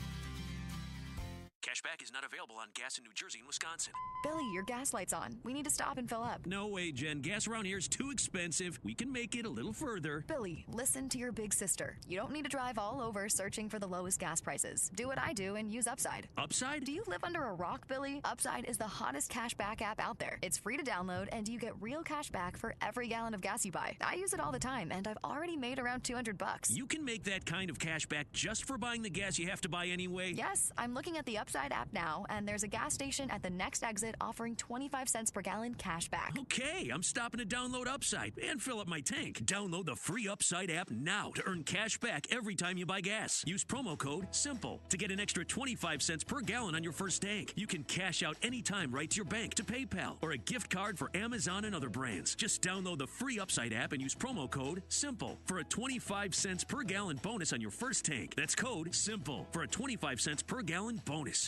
Cashback is not available on gas in New Jersey and Wisconsin. Billy, your gas light's on. We need to stop and fill up. No way, Jen. Gas around here is too expensive. We can make it a little further. Billy, listen to your big sister. You don't need to drive all over searching for the lowest gas prices. Do what I do and use Upside. Upside? Do you live under a rock, Billy? Upside is the hottest cashback app out there. It's free to download, and you get real cash back for every gallon of gas you buy. I use it all the time, and I've already made around $200. You can make that kind of cash back just for buying the gas you have to buy anyway? Yes, I'm looking at the Upside app now, and there's a gas station at the next exit offering 25 cents per gallon cash back. Okay, I'm stopping to download Upside and fill up my tank. Download the free Upside app now to earn cash back every time you buy gas. Use promo code SIMPLE to get an extra 25 cents per gallon on your first tank. You can cash out anytime right to your bank, to PayPal, or a gift card for Amazon and other brands. Just download the free Upside app and use promo code SIMPLE for a 25 cents per gallon bonus on your first tank. That's code SIMPLE for a 25 cents per gallon bonus.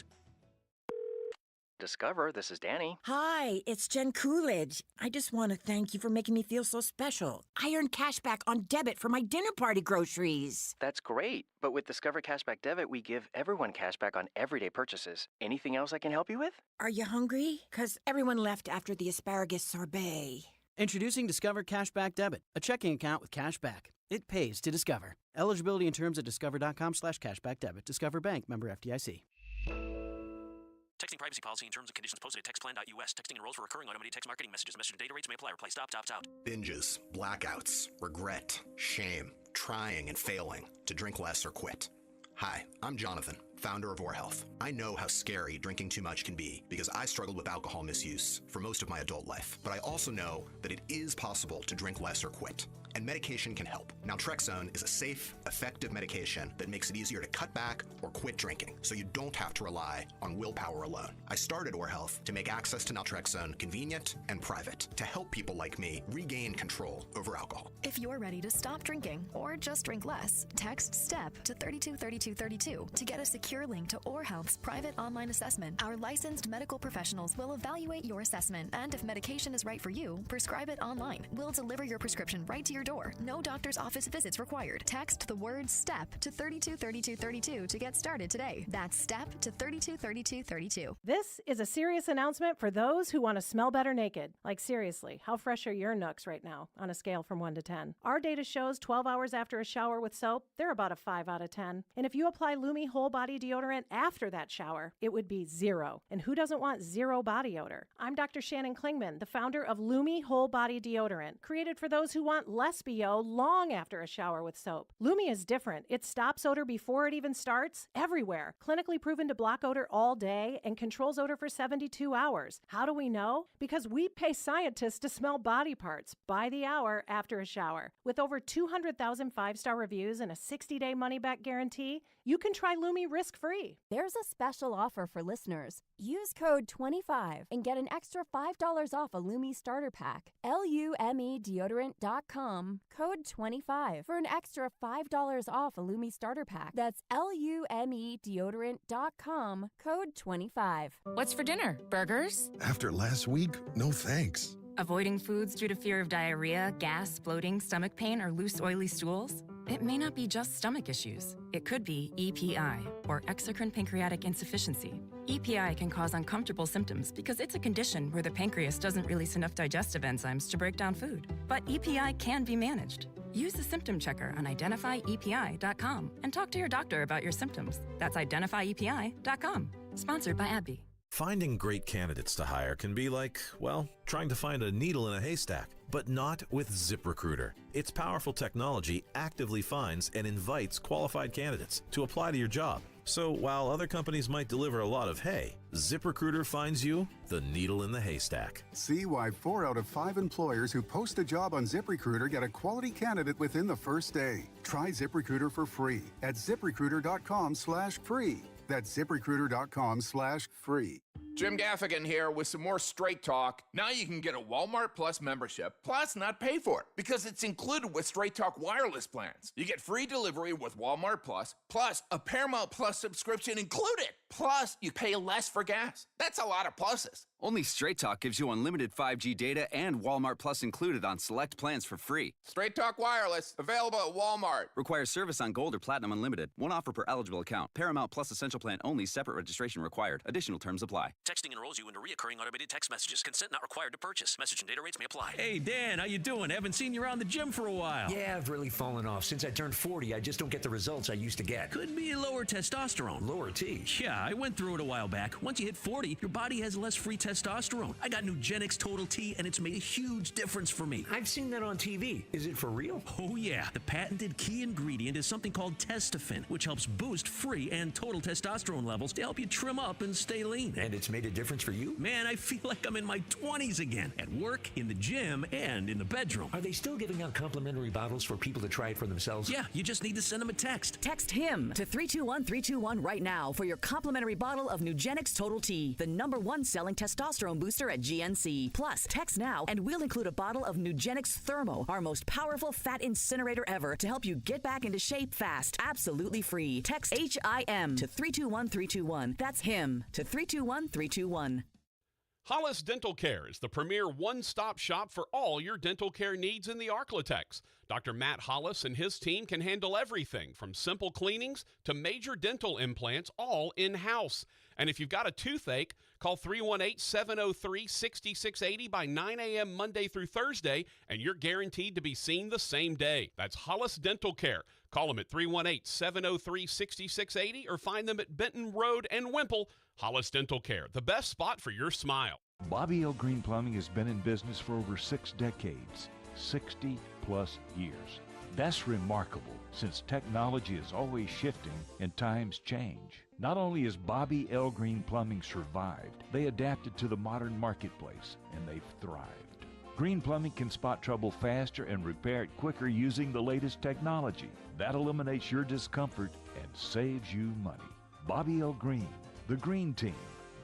Discover, this is Danny. Hi, it's Jen Coolidge. I just want to thank you for making me feel so special. I earned cash back on debit for my dinner party groceries. That's great. But with Discover Cashback Debit, we give everyone cash back on everyday purchases. Anything else I can help you with? Are you hungry? 'Cause everyone left after the asparagus sorbet. Introducing Discover Cashback Debit, a checking account with cash back. It pays to Discover. Eligibility and terms at discover.com/cashback debit. Discover Bank, member FDIC. Texting privacy policy and terms and conditions posted at textplan.us. Texting enrolls for recurring automated text marketing messages. Message and data rates may apply. Reply stop, opt out. Binges, blackouts, regret, shame, trying and failing, to drink less or quit. Hi, I'm Jonathan, founder of Or Health. I know how scary drinking too much can be because I struggled with alcohol misuse for most of my adult life. But I also know that it is possible to drink less or quit. And medication can help. Naltrexone is a safe, effective medication that makes it easier to cut back or quit drinking, so you don't have to rely on willpower alone. I started Or Health to make access to naltrexone convenient and private, to help people like me regain control over alcohol. If you're ready to stop drinking or just drink less, text STEP to 323232 to get a secure link to Or Health's private online assessment. Our licensed medical professionals will evaluate your assessment, and if medication is right for you, prescribe it online. We'll deliver your prescription right to your door. No doctor's office visits required. Text the word STEP to 323232 to get started today. That's STEP to 323232. This is a serious announcement for those who want to smell better naked. Like seriously, how fresh are your nooks right now on a scale from 1 to 10? Our data shows 12 hours after a shower with soap, they're about a 5 out of 10. And if you apply Lumi Whole Body Deodorant after that shower, it would be 0. And who doesn't want 0 body odor? I'm Dr. Shannon Klingman, the founder of Lumi Whole Body Deodorant, created for those who want less BO long after a shower with soap. Lumi is different. It stops odor before it even starts, everywhere. Clinically proven to block odor all day and controls odor for 72 hours. How do we know? Because we pay scientists to smell body parts by the hour after a shower. With over 200,000 5-star reviews and a 60-day money-back guarantee, you can try Lumi risk-free. There's a special offer for listeners. Use code 25 and get an extra $5 off a Lumi starter pack. LUME deodorant.com, code 25 for an extra $5 off a Lumi starter pack. That's LUME deodorant.com, code 25. What's for dinner? Burgers? After last week, no thanks. Avoiding foods due to fear of diarrhea, gas, bloating, stomach pain, or loose, oily stools? It may not be just stomach issues. It could be EPI, or exocrine pancreatic insufficiency. EPI can cause uncomfortable symptoms because it's a condition where the pancreas doesn't release enough digestive enzymes to break down food. But EPI can be managed. Use the symptom checker on identifyepi.com and talk to your doctor about your symptoms. That's identifyepi.com. Sponsored by AbbVie. Finding great candidates to hire can be like, well, trying to find a needle in a haystack, but not with ZipRecruiter. Its powerful technology actively finds and invites qualified candidates to apply to your job. So while other companies might deliver a lot of hay, ZipRecruiter finds you the needle in the haystack. See why 4 out of 5 employers who post a job on ZipRecruiter get a quality candidate within the first day. Try ZipRecruiter for free at ZipRecruiter.com/free. That's ZipRecruiter.com/free. Jim Gaffigan here with some more Straight Talk. Now you can get a Walmart Plus membership, plus not pay for it, because it's included with Straight Talk wireless plans. You get free delivery with Walmart Plus, plus a Paramount Plus subscription included. Plus, you pay less for gas. That's a lot of pluses. Only Straight Talk gives you unlimited 5G data and Walmart Plus included on select plans for free. Straight Talk wireless, available at Walmart. Requires service on Gold or Platinum Unlimited. One offer per eligible account. Paramount Plus Essential Plan only. Separate registration required. Additional terms apply. Texting enrolls you into recurring automated text messages. Consent not required to purchase. Message and data rates may apply. Hey, Dan, how you doing? Haven't seen you around the gym for a while. Yeah, I've really fallen off. Since I turned 40, I just don't get the results I used to get. Could be lower testosterone. Lower T? Yeah, I went through it a while back. Once you hit 40, your body has less free testosterone. I got Nugenix Total T, and it's made a huge difference for me. I've seen that on TV. Is it for real? Oh, yeah. The patented key ingredient is something called Testofen, which helps boost free and total testosterone levels to help you trim up and stay lean. And it's made a difference for you? Man, I feel like I'm in my 20s again. At work, in the gym, and in the bedroom. Are they still giving out complimentary bottles for people to try it for themselves? Yeah, you just need to send them a text. Text HIM to 321321 right now for your complimentary bottle of Nugenix Total T, the #1 selling testosterone booster at GNC. Plus, text now and we'll include a bottle of Nugenix Thermo, our most powerful fat incinerator ever, to help you get back into shape fast. Absolutely free. Text HIM to 321321. That's HIM to 321321. Hollis Dental Care is the premier one-stop shop for all your dental care needs in the Arklatex. Dr. Matt Hollis and his team can handle everything from simple cleanings to major dental implants, all in-house. And if you've got a toothache, call 318-703-6680 by 9 a.m. Monday through Thursday, and you're guaranteed to be seen the same day. That's Hollis Dental Care. Call them at 318-703-6680 or find them at Benton Road and Wimple. Hollis Dental Care, the best spot for your smile. Bobby L. Green Plumbing has been in business for over 6 decades, 60-plus years. That's remarkable, since technology is always shifting and times change. Not only has Bobby L. Green Plumbing survived, they adapted to the modern marketplace, and they've thrived. Green Plumbing can spot trouble faster and repair it quicker using the latest technology. That eliminates your discomfort and saves you money. Bobby L. Green, the Green Team,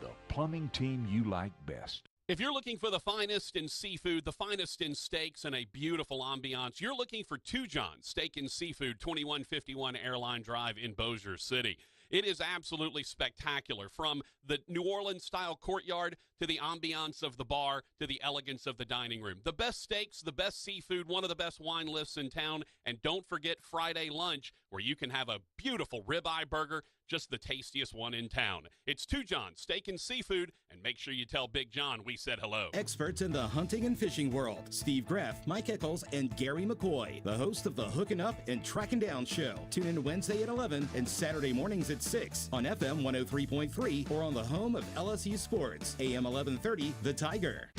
the plumbing team you like best. If you're looking for the finest in seafood, the finest in steaks, and a beautiful ambiance, you're looking for Two John's Steak and Seafood, 2151 Airline Drive in Bossier City. It is absolutely spectacular, from the New Orleans-style courtyard to the ambiance of the bar to the elegance of the dining room. The best steaks, the best seafood, one of the best wine lists in town, and don't forget Friday lunch, where you can have a beautiful ribeye burger, just the tastiest one in town. It's Two John's Steak and Seafood, and make sure you tell Big John we said hello. Experts in the hunting and fishing world, Steve Greff, Mike Eccles, and Gary McCoy, the host of the Hooking Up and Tracking Down Show. Tune in Wednesday at 11 and Saturday mornings at 6 on FM 103.3 or on the home of LSU Sports, AM 1130, The Tiger.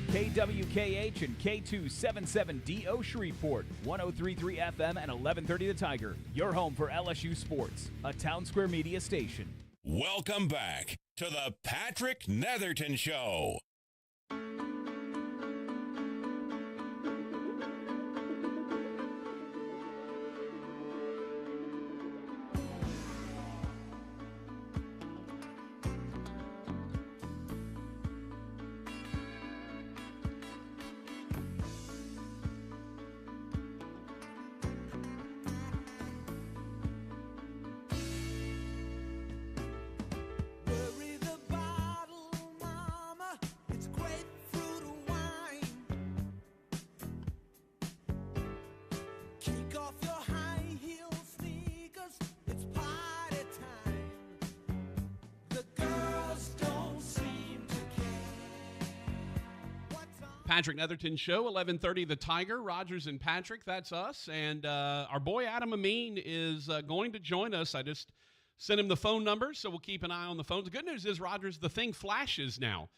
KWKH and K277DO Shreveport, 103.3 FM and 1130 The Tiger, your home for LSU Sports, a Town Square Media station. Welcome back to the Patrick Netherton Show. Patrick Netherton Show, 1130 The Tiger, Rogers and Patrick, that's us. And our boy Adam Amin is going to join us. I just sent him the phone number, so we'll keep an eye on the phones. The good news is, Rogers, the thing flashes now.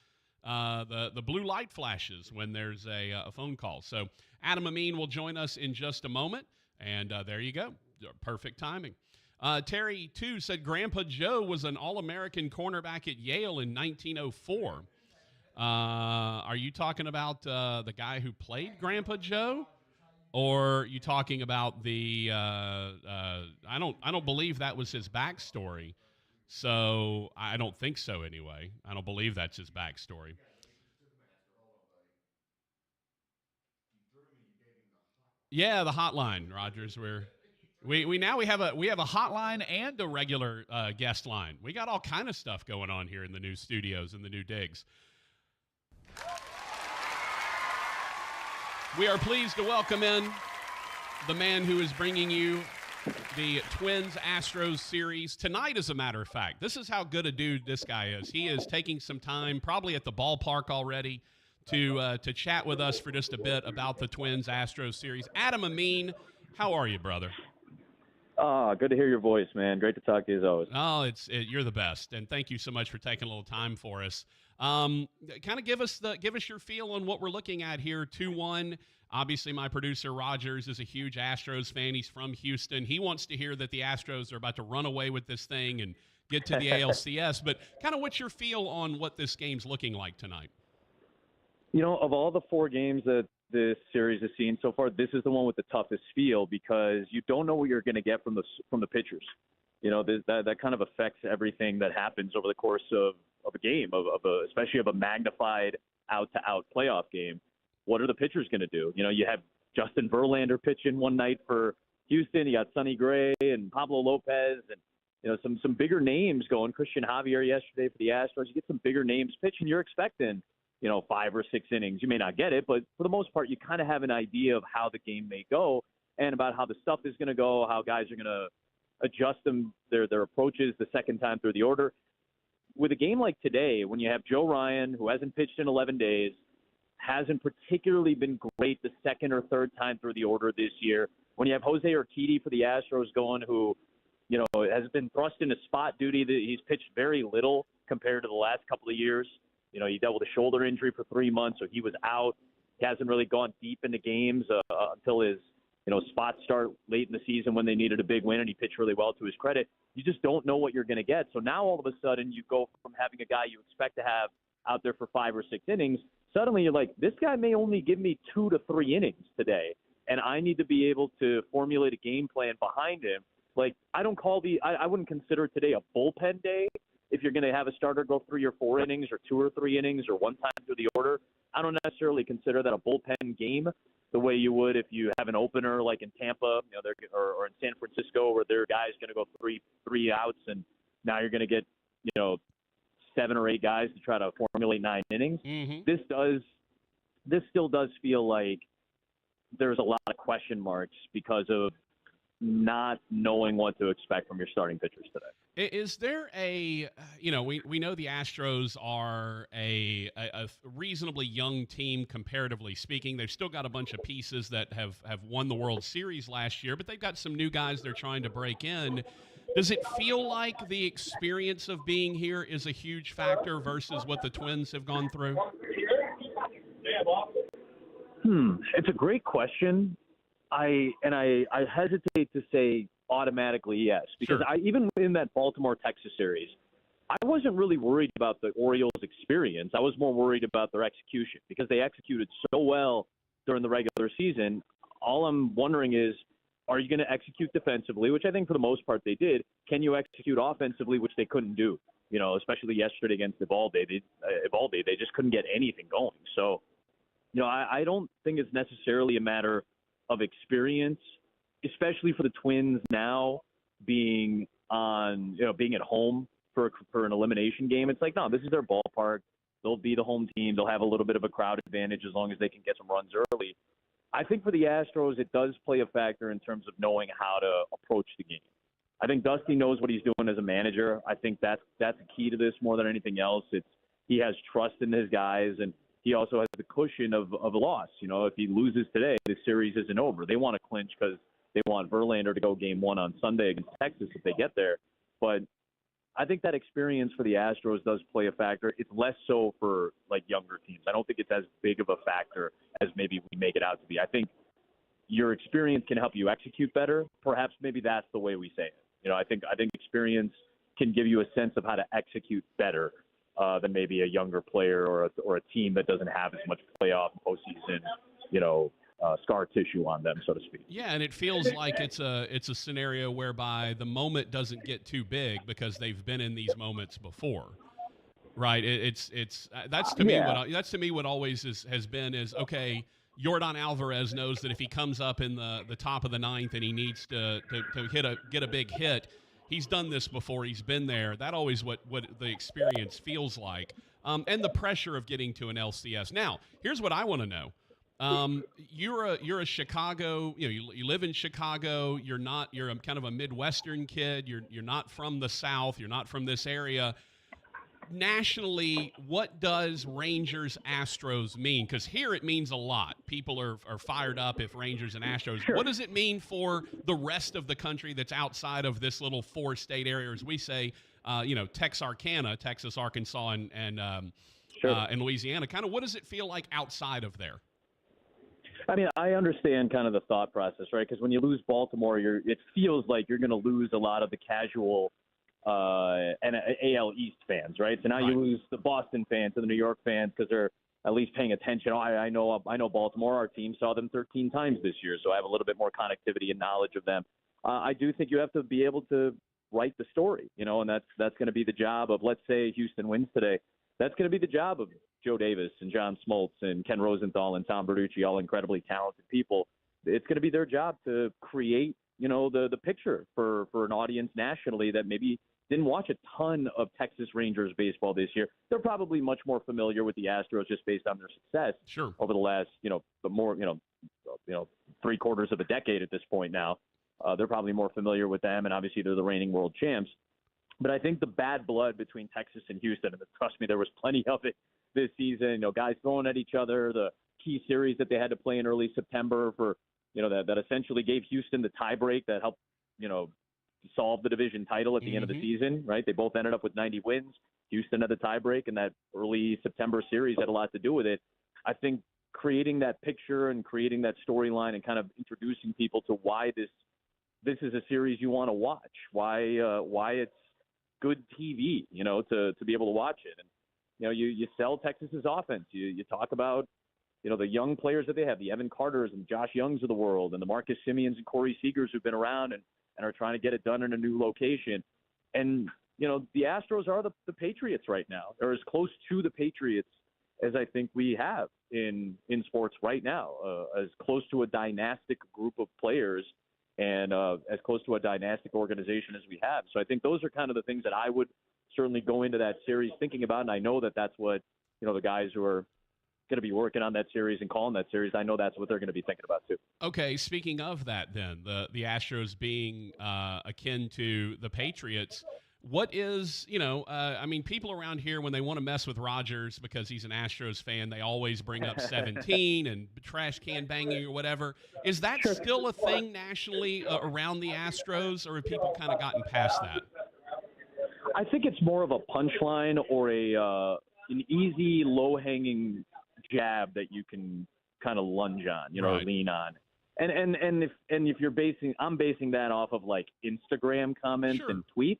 The blue light flashes when there's a phone call. So Adam Amin will join us in just a moment. And there you go. Perfect timing. Terry, too, said Grandpa Joe was an All-American cornerback at Yale in 1904. Are you talking about the guy who played Grandpa Joe, or are you talking about the? I don't believe that was his backstory. So I don't think so anyway. I don't believe that's his backstory. Yeah, the hotline, Rogers. We now have a hotline and a regular guest line. We got all kind of stuff going on here in the new studios and the new digs. We are pleased to welcome in the man who is bringing you the Twins-Astros series tonight, as a matter of fact. This is how good a dude this guy is. He is taking some time, probably at the ballpark already, to chat with us for just a bit about the Twins-Astros series. Adam Amin, how are you, brother? Good to hear your voice, man. Great to talk to you as always. Oh, you're the best, and thank you so much for taking a little time for us. Kind of give us your feel on what we're looking at here. 2-1. Obviously, my producer Rogers is a huge Astros fan. He's from Houston. He wants to hear that the Astros are about to run away with this thing and get to the ALCS. But kind of what's your feel on what this game's looking like tonight? You know, of all the 4 games that this series has seen so far, this is the one with the toughest feel because you don't know what you're going to get from the pitchers. You know, that kind of affects everything that happens over the course of a game, especially of a magnified out-to-out playoff game. What are the pitchers going to do? You know, you have Justin Verlander pitching one night for Houston. You got Sonny Gray and Pablo Lopez and, you know, some bigger names going. Christian Javier yesterday for the Astros. You get some bigger names pitching. You're expecting, you know, 5 or 6 innings. You may not get it, but for the most part, you kind of have an idea of how the game may go and about how the stuff is going to go, how guys are going to adjust their approaches the second time through the order. With a game like today, when you have Joe Ryan, who hasn't pitched in 11 days, hasn't particularly been great the second or third time through the order this year, when you have Jose Urquidy for the Astros going, who, you know, has been thrust into spot duty, he's pitched very little compared to the last couple of years. You know, he dealt with a shoulder injury for 3 months, so he was out. He hasn't really gone deep into games until his, you know, spot start late in the season when they needed a big win, and he pitched really well to his credit. You just don't know what you're going to get. So now all of a sudden you go from having a guy you expect to have out there for 5 or 6 innings, suddenly you're like, this guy may only give me 2 to 3 innings today, and I need to be able to formulate a game plan behind him. Like, I wouldn't consider today a bullpen day if you're going to have a starter go 3 or 4 innings or 2 or 3 innings or one time through the order. I don't necessarily consider that a bullpen game the way you would if you have an opener like in Tampa, you know, or in San Francisco, where their guy's going to go three outs, and now you're going to get, you know, 7 or 8 guys to try to formulate 9 innings. Mm-hmm. This still does feel like there's a lot of question marks because of not knowing what to expect from your starting pitchers today. Is there we know the Astros are a reasonably young team comparatively speaking. They've still got a bunch of pieces that have won the World Series last year, but they've got some new guys they're trying to break in. Does it feel like the experience of being here is a huge factor versus what the Twins have gone through? It's a great question. I hesitate to say automatically yes, because Sure. Even in that Baltimore-Texas series, I wasn't really worried about the Orioles' experience. I was more worried about their execution because they executed so well during the regular season. All I'm wondering is, are you going to execute defensively, which I think for the most part they did? Can you execute offensively, which they couldn't do? You know, especially yesterday against Evalde, they just couldn't get anything going. So, you know, I don't think it's necessarily a matter of experience, especially for the Twins now being at home for an elimination game. It's like, no, this is their ballpark. They'll be the home team. They'll have a little bit of a crowd advantage as long as they can get some runs early. I think for the Astros, it does play a factor in terms of knowing how to approach the game. I think Dusty knows what he's doing as a manager. I think that's the key to this more than anything else. He has trust in his guys, and he also has the cushion of a loss. You know, if he loses today, the series isn't over. They want to clinch because they want Verlander to go game 1 on Sunday against Texas if they get there. But I think that experience for the Astros does play a factor. It's less so for, like, younger teams. I don't think it's as big of a factor as maybe we make it out to be. I think your experience can help you execute better. Perhaps maybe that's the way we say it. You know, I think experience can give you a sense of how to execute better than maybe a younger player or a team that doesn't have as much playoff postseason, you know, scar tissue on them, so to speak. Yeah, and it feels like it's a scenario whereby the moment doesn't get too big because they've been in these moments before, right? That's to me what always has been is, okay, Yordan Alvarez knows that if he comes up in the top of the ninth and he needs to get a big hit, he's done this before. He's been there. That always what the experience feels like, and the pressure of getting to an LCS. Now, here's what I want to know. You're a Chicago. You live in Chicago. You're a kind of a Midwestern kid. You're not from the South. You're not from this area. Nationally, what does Rangers Astros mean? Because here it means a lot. People are fired up if Rangers and Astros. Sure. What does it mean for the rest of the country that's outside of this little 4-state area, as we say, Texarkana, Texas, Arkansas, and Louisiana? Kind of what does it feel like outside of there? I mean, I understand kind of the thought process, right? Because when you lose Baltimore, it feels like you're going to lose a lot of the casual and AL East fans, right? So now you lose the Boston fans and the New York fans because they're at least paying attention. I know Baltimore. Our team saw them 13 times this year, so I have a little bit more connectivity and knowledge of them. I do think you have to be able to write the story, and that's going to be the job of, let's say Houston wins today. That's going to be the job of Joe Davis and John Smoltz and Ken Rosenthal and Tom Bertucci, all incredibly talented people. It's going to be their job to create, the picture for an audience nationally that maybe didn't watch a ton of Texas Rangers baseball this year. They're probably much more familiar with the Astros just based on their success over the last, three-quarters of a decade at this point now. They're probably more familiar with them, and obviously they're the reigning world champs. But I think the bad blood between Texas and Houston, and trust me, there was plenty of it this season, guys throwing at each other, the key series that they had to play in early September for, that essentially gave Houston the tiebreak that helped, solve the division title at the end of the season, right? They both ended up with 90 wins. Houston had the tiebreak, and that early September series had a lot to do with it. I think creating that picture and creating that storyline and kind of introducing people to why this is a series you want to watch, why it's good TV, to be able to watch it. And, you sell Texas's offense. You talk about, the young players that they have, the Evan Carters and Josh Youngs of the world, and the Marcus Simeons and Corey Seagers who've been around and are trying to get it done in a new location. And, the Astros are the Patriots right now. They're as close to the Patriots as I think we have in sports right now, as close to a dynastic group of players and as close to a dynastic organization as we have. So I think those are kind of the things that I would certainly go into that series thinking about. And I know that that's what, the guys who are going to be working on that series and calling that series, I know that's what they're going to be thinking about too. Okay, speaking of that then, the Astros being akin to the Patriots, what is, people around here, when they want to mess with Rodgers because he's an Astros fan, they always bring up 17 and trash can banging or whatever. Is that still a thing nationally around the Astros, or have people kind of gotten past that? I think it's more of a punchline or an easy, low-hanging jab that you can kind of lunge on, or lean on. And if you're I'm basing that off of like Instagram comments and tweets,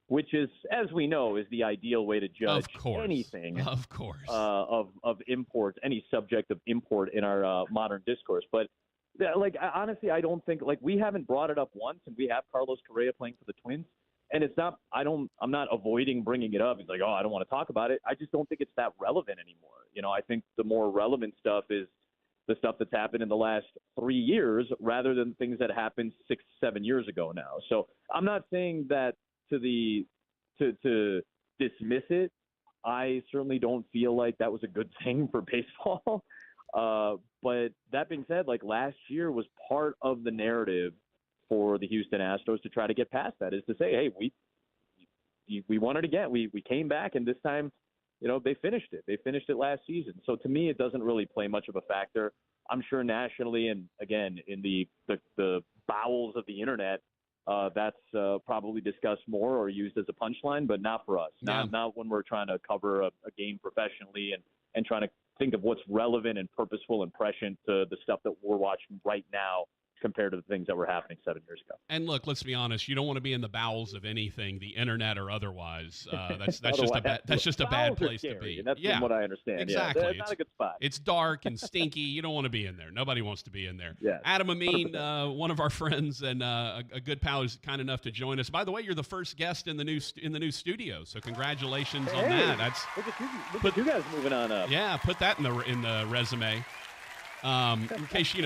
which is, as we know, is the ideal way to judge anything of import, any subject of import in our modern discourse. But honestly, I don't think we haven't brought it up once, and we have Carlos Correa playing for the Twins. And it's not, I'm not avoiding bringing it up. It's like, I don't want to talk about it. I just don't think it's that relevant anymore. I think the more relevant stuff is the stuff that's happened in the last 3 years rather than things that happened 6-7 years ago now. So I'm not saying that to dismiss it. I certainly don't feel like that was a good thing for baseball. But that being said, last year was part of the narrative for the Houston Astros to try to get past that, is to say, hey, we won it again. We came back, and this time, they finished it. They finished it last season. So to me, it doesn't really play much of a factor. I'm sure nationally, and again, in the bowels of the internet, that's probably discussed more or used as a punchline, but not for us. Not when we're trying to cover a game professionally and trying to think of what's relevant and purposeful and prescient to the stuff that we're watching right now compared to the things that were happening 7 years ago. And look, let's be honest. You don't want to be in the bowels of anything, the internet or otherwise. That's just a bad place to be. That's from what I understand. Exactly. Yeah, it's not a good spot. It's dark and stinky. You don't want to be in there. Nobody wants to be in there. Yeah, Adam Amin, one of our friends and a good pal, is kind enough to join us. By the way, you're the first guest in the new studio, so congratulations on that. Look at you guys moving on up. Yeah, put that in the resume. In case you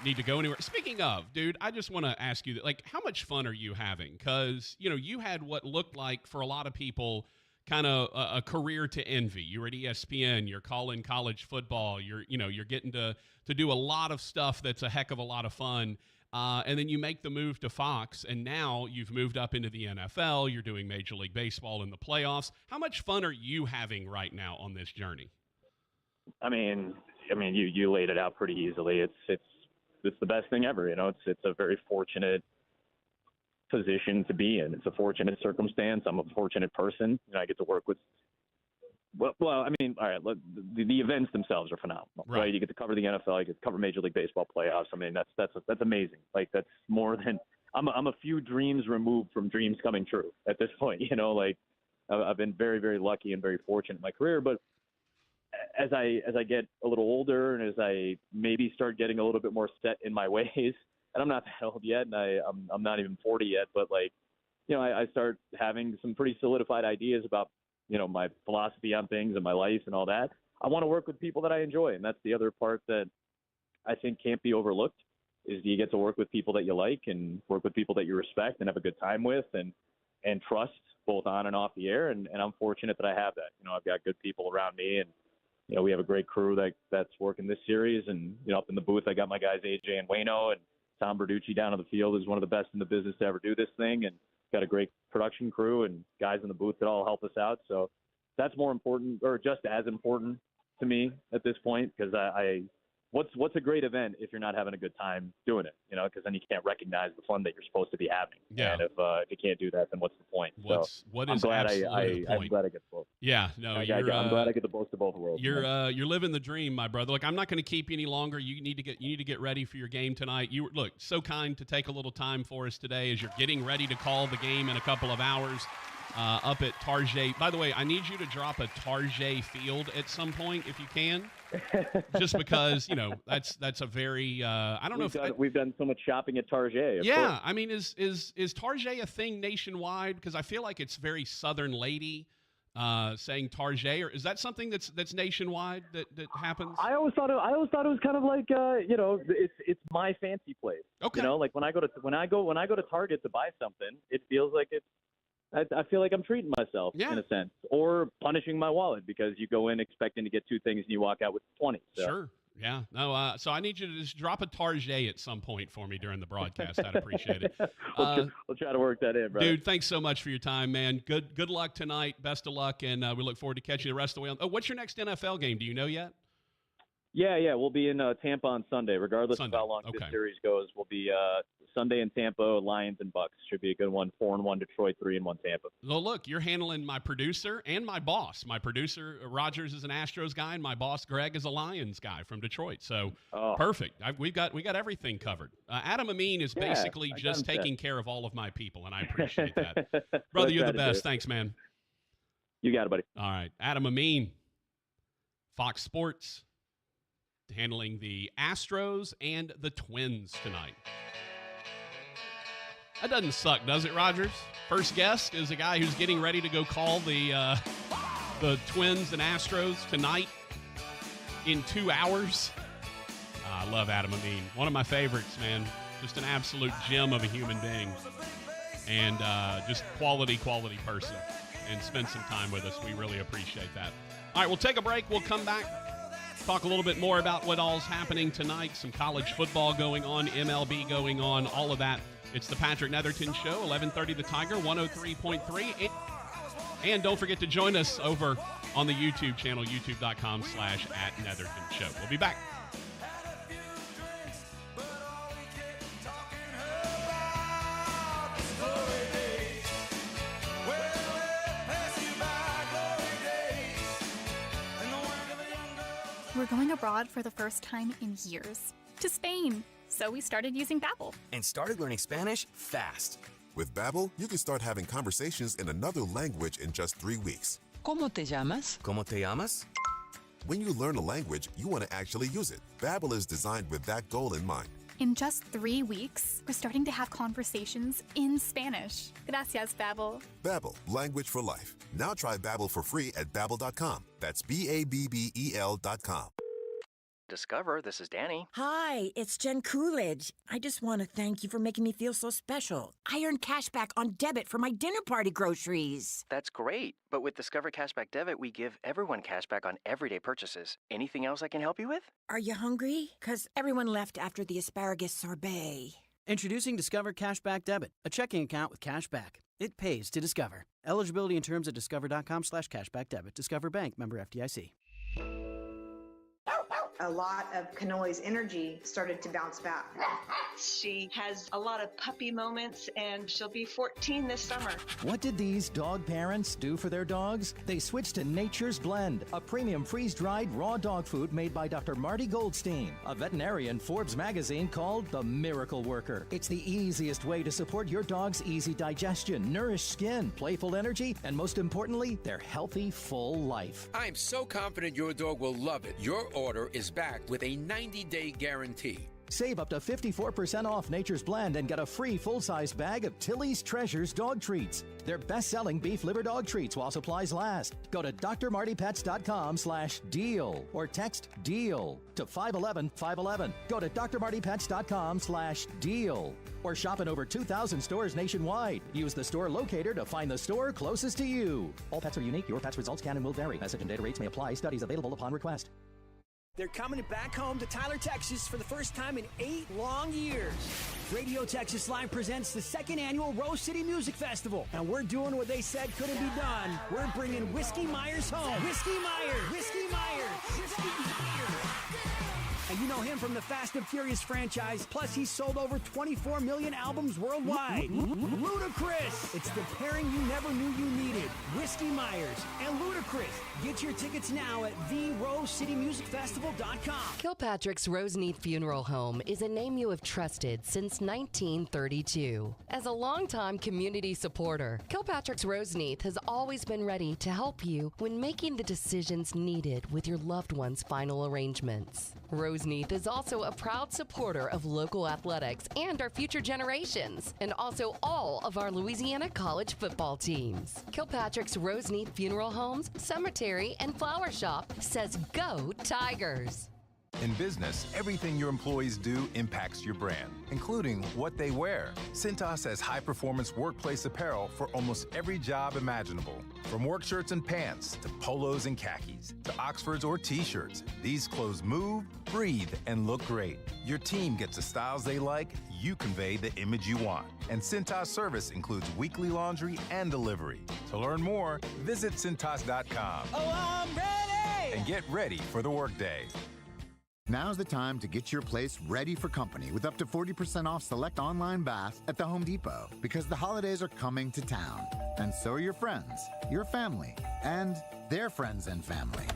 need to go anywhere. Speaking of, dude, I just want to ask you that, like, how much fun are you having? Because you had what looked like for a lot of people kind of a career to envy. You were at ESPN. You're calling college football. You're getting to do a lot of stuff that's a heck of a lot of fun. And then you make the move to Fox, and now you've moved up into the NFL. You're doing Major League Baseball in the playoffs. How much fun are you having right now on this journey? I mean, you laid it out pretty easily. It's the best thing ever. It's a very fortunate position to be in. It's a fortunate circumstance. I'm a fortunate person. I get to work with. Well, I mean, all right. Look, the events themselves are phenomenal, right? You get to cover the NFL. You get to cover Major League Baseball playoffs. I mean, that's amazing. Like, that's more than I'm a few dreams removed from dreams coming true at this point. I've been very, very lucky and very fortunate in my career, but as I get a little older and as I maybe start getting a little bit more set in my ways, and I'm not that old yet, and I'm not even 40 yet, but I start having some pretty solidified ideas about my philosophy on things and my life and all that. I want to work with people that I enjoy, and that's the other part that I think can't be overlooked. Is you get to work with people that you like and work with people that you respect and have a good time with and trust both on and off the air, and I'm fortunate that I have that. I've got good people around me, and we have a great crew that's working this series. And, up in the booth, I got my guys, AJ and Wayno, and Tom Berducci down on the field is one of the best in the business to ever do this thing. And got a great production crew and guys in the booth that all help us out. So that's more important, or just as important to me at this point, because what's a great event if you're not having a good time doing it, because then you can't recognize the fun that you're supposed to be having. Yeah. And if you can't do that, then what's the point? I'm glad I get both. Yeah, no, I'm glad I get the both of both worlds. You're living the dream, my brother. Look, I'm not going to keep you any longer. You need to get ready for your game tonight. You look so kind to take a little time for us today as you're getting ready to call the game in a couple of hours. Up at Tarjay. By the way, I need you to drop a Tarjay Field at some point if you can. Just because, that's a very I don't know if we've done so much shopping at Tarjay. Yeah, I mean, is Tarjay a thing nationwide? Because I feel like it's very Southern lady saying Tarjay, or is that something that's nationwide that happens? I always thought it was kind of like it's my fancy place. Okay. Like when I go to Target to buy something, it feels like I feel like I'm treating myself in a sense, or punishing my wallet, because you go in expecting to get two things and you walk out with 20. So. Sure. Yeah. No. So I need you to just drop a Tarjay at some point for me during the broadcast. I'd appreciate it. We'll try to work that in, brother. Dude, thanks so much for your time, man. Good luck tonight. Best of luck, and we look forward to catching you the rest of the way on. Oh, what's your next NFL game? Do you know yet? Yeah. We'll be in Tampa on Sunday. Regardless of how long this series goes, we'll be Sunday in Tampa, Lions and Bucks. Should be a good one. 4-1 Detroit, 3-1 Tampa. Well, look, you're handling my producer and my boss. My producer, Rogers, is an Astros guy, and my boss, Greg, is a Lions guy from Detroit. So perfect. We got everything covered. Adam Amin is basically just taking care of all of my people, and I appreciate that. Brother, you're the best. Thanks, man. You got it, buddy. All right. Adam Amin, Fox Sports, handling the Astros and the Twins tonight. That doesn't suck, does it, Rogers? First guest is a guy who's getting ready to go call the Twins and Astros tonight in 2 hours. I love Adam Amin. One of my favorites, man. Just an absolute gem of a human being. And just quality person. And spend some time with us. We really appreciate that. All right, we'll take a break. We'll come back. Talk a little bit more about what all's happening tonight. Some college football going on, MLB going on, all of that. It's the Patrick Netherton Show, 1130 The Tiger, 103.3. And don't forget to join us over on the YouTube channel, youtube.com/@Netherton Show. We'll be back. We're going abroad for the first time in years. To Spain. So we started using Babbel. And started learning Spanish fast. With Babbel, you can start having conversations in another language in just 3 weeks. ¿Cómo te llamas? ¿Cómo te llamas? When you learn a language, you want to actually use it. Babbel is designed with that goal in mind. In just 3 weeks, we're starting to have conversations in Spanish. Gracias, Babbel. Babbel, language for life. Now try Babbel for free at Babbel.com. That's Babbel.com. Discover, this is Danny. Hi, it's Jen Coolidge. I just want to thank you for making me feel so special. I earned cash back on debit for my dinner party groceries. That's great. But with Discover Cashback Debit, we give everyone cash back on everyday purchases. Anything else I can help you with? Are you hungry? 'Cause everyone left after the asparagus sorbet. Introducing Discover Cashback Debit, a checking account with cash back. It pays to Discover. Eligibility and terms at discover.com/cashbackdebit. Discover Bank, member FDIC. A lot of Kanoli's energy started to bounce back. She has a lot of puppy moments, and she'll be 14 this summer. What did these dog parents do for their dogs? They switched to Nature's Blend, a premium freeze-dried raw dog food made by Dr. Marty Goldstein, a veterinarian Forbes magazine called the Miracle Worker. It's the easiest way to support your dog's easy digestion, nourished skin, playful energy, and most importantly, their healthy, full life. I'm so confident your dog will love it. Your order is backed with a 90-day guarantee. Save up to 54% off Nature's Blend and get a free full-size bag of Tilly's Treasures dog treats. They're best-selling beef liver dog treats while supplies last. Go to drmartypets.com/deal or text DEAL to 511-511. Go to drmartypets.com/deal or shop in over 2,000 stores nationwide. Use the store locator to find the store closest to you. All pets are unique. Your pet's results can and will vary. Message and data rates may apply. Studies available upon request. They're coming back home to Tyler, Texas for the first time in 8 long years. Radio Texas Live presents the 2nd annual Rose City Music Festival. And we're doing what they said couldn't be done. We're bringing Whiskey Myers home. Whiskey Myers! Whiskey Myers! Whiskey Myers! And you know him from the Fast and Furious franchise. Plus, he's sold over 24 million albums worldwide. Ludacris! It's the pairing you never knew you needed. Whiskey Myers and Ludacris. Get your tickets now at TheRoseCityMusicFestival.com. Kilpatrick's Roseneath Funeral Home is a name you have trusted since 1932. As a longtime community supporter, Kilpatrick's Roseneath has always been ready to help you when making the decisions needed with your loved one's final arrangements. Roseneath is also a proud supporter of local athletics and our future generations, and also all of our Louisiana college football teams. Kilpatrick's Roseneath Funeral Homes, Cemetery, and Flower Shop says go Tigers. In business, everything your employees do impacts your brand, including what they wear. Cintas has high-performance workplace apparel for almost every job imaginable. From work shirts and pants, to polos and khakis, to Oxfords or T-shirts, these clothes move, breathe, and look great. Your team gets the styles they like, you convey the image you want. And Cintas service includes weekly laundry and delivery. To learn more, visit Cintas.com. Oh, I'm ready! And get ready for the workday. Now's the time to get your place ready for company with up to 40% off select online bath at the Home Depot, because the holidays are coming to town. And so are your friends, your family, and their friends and family.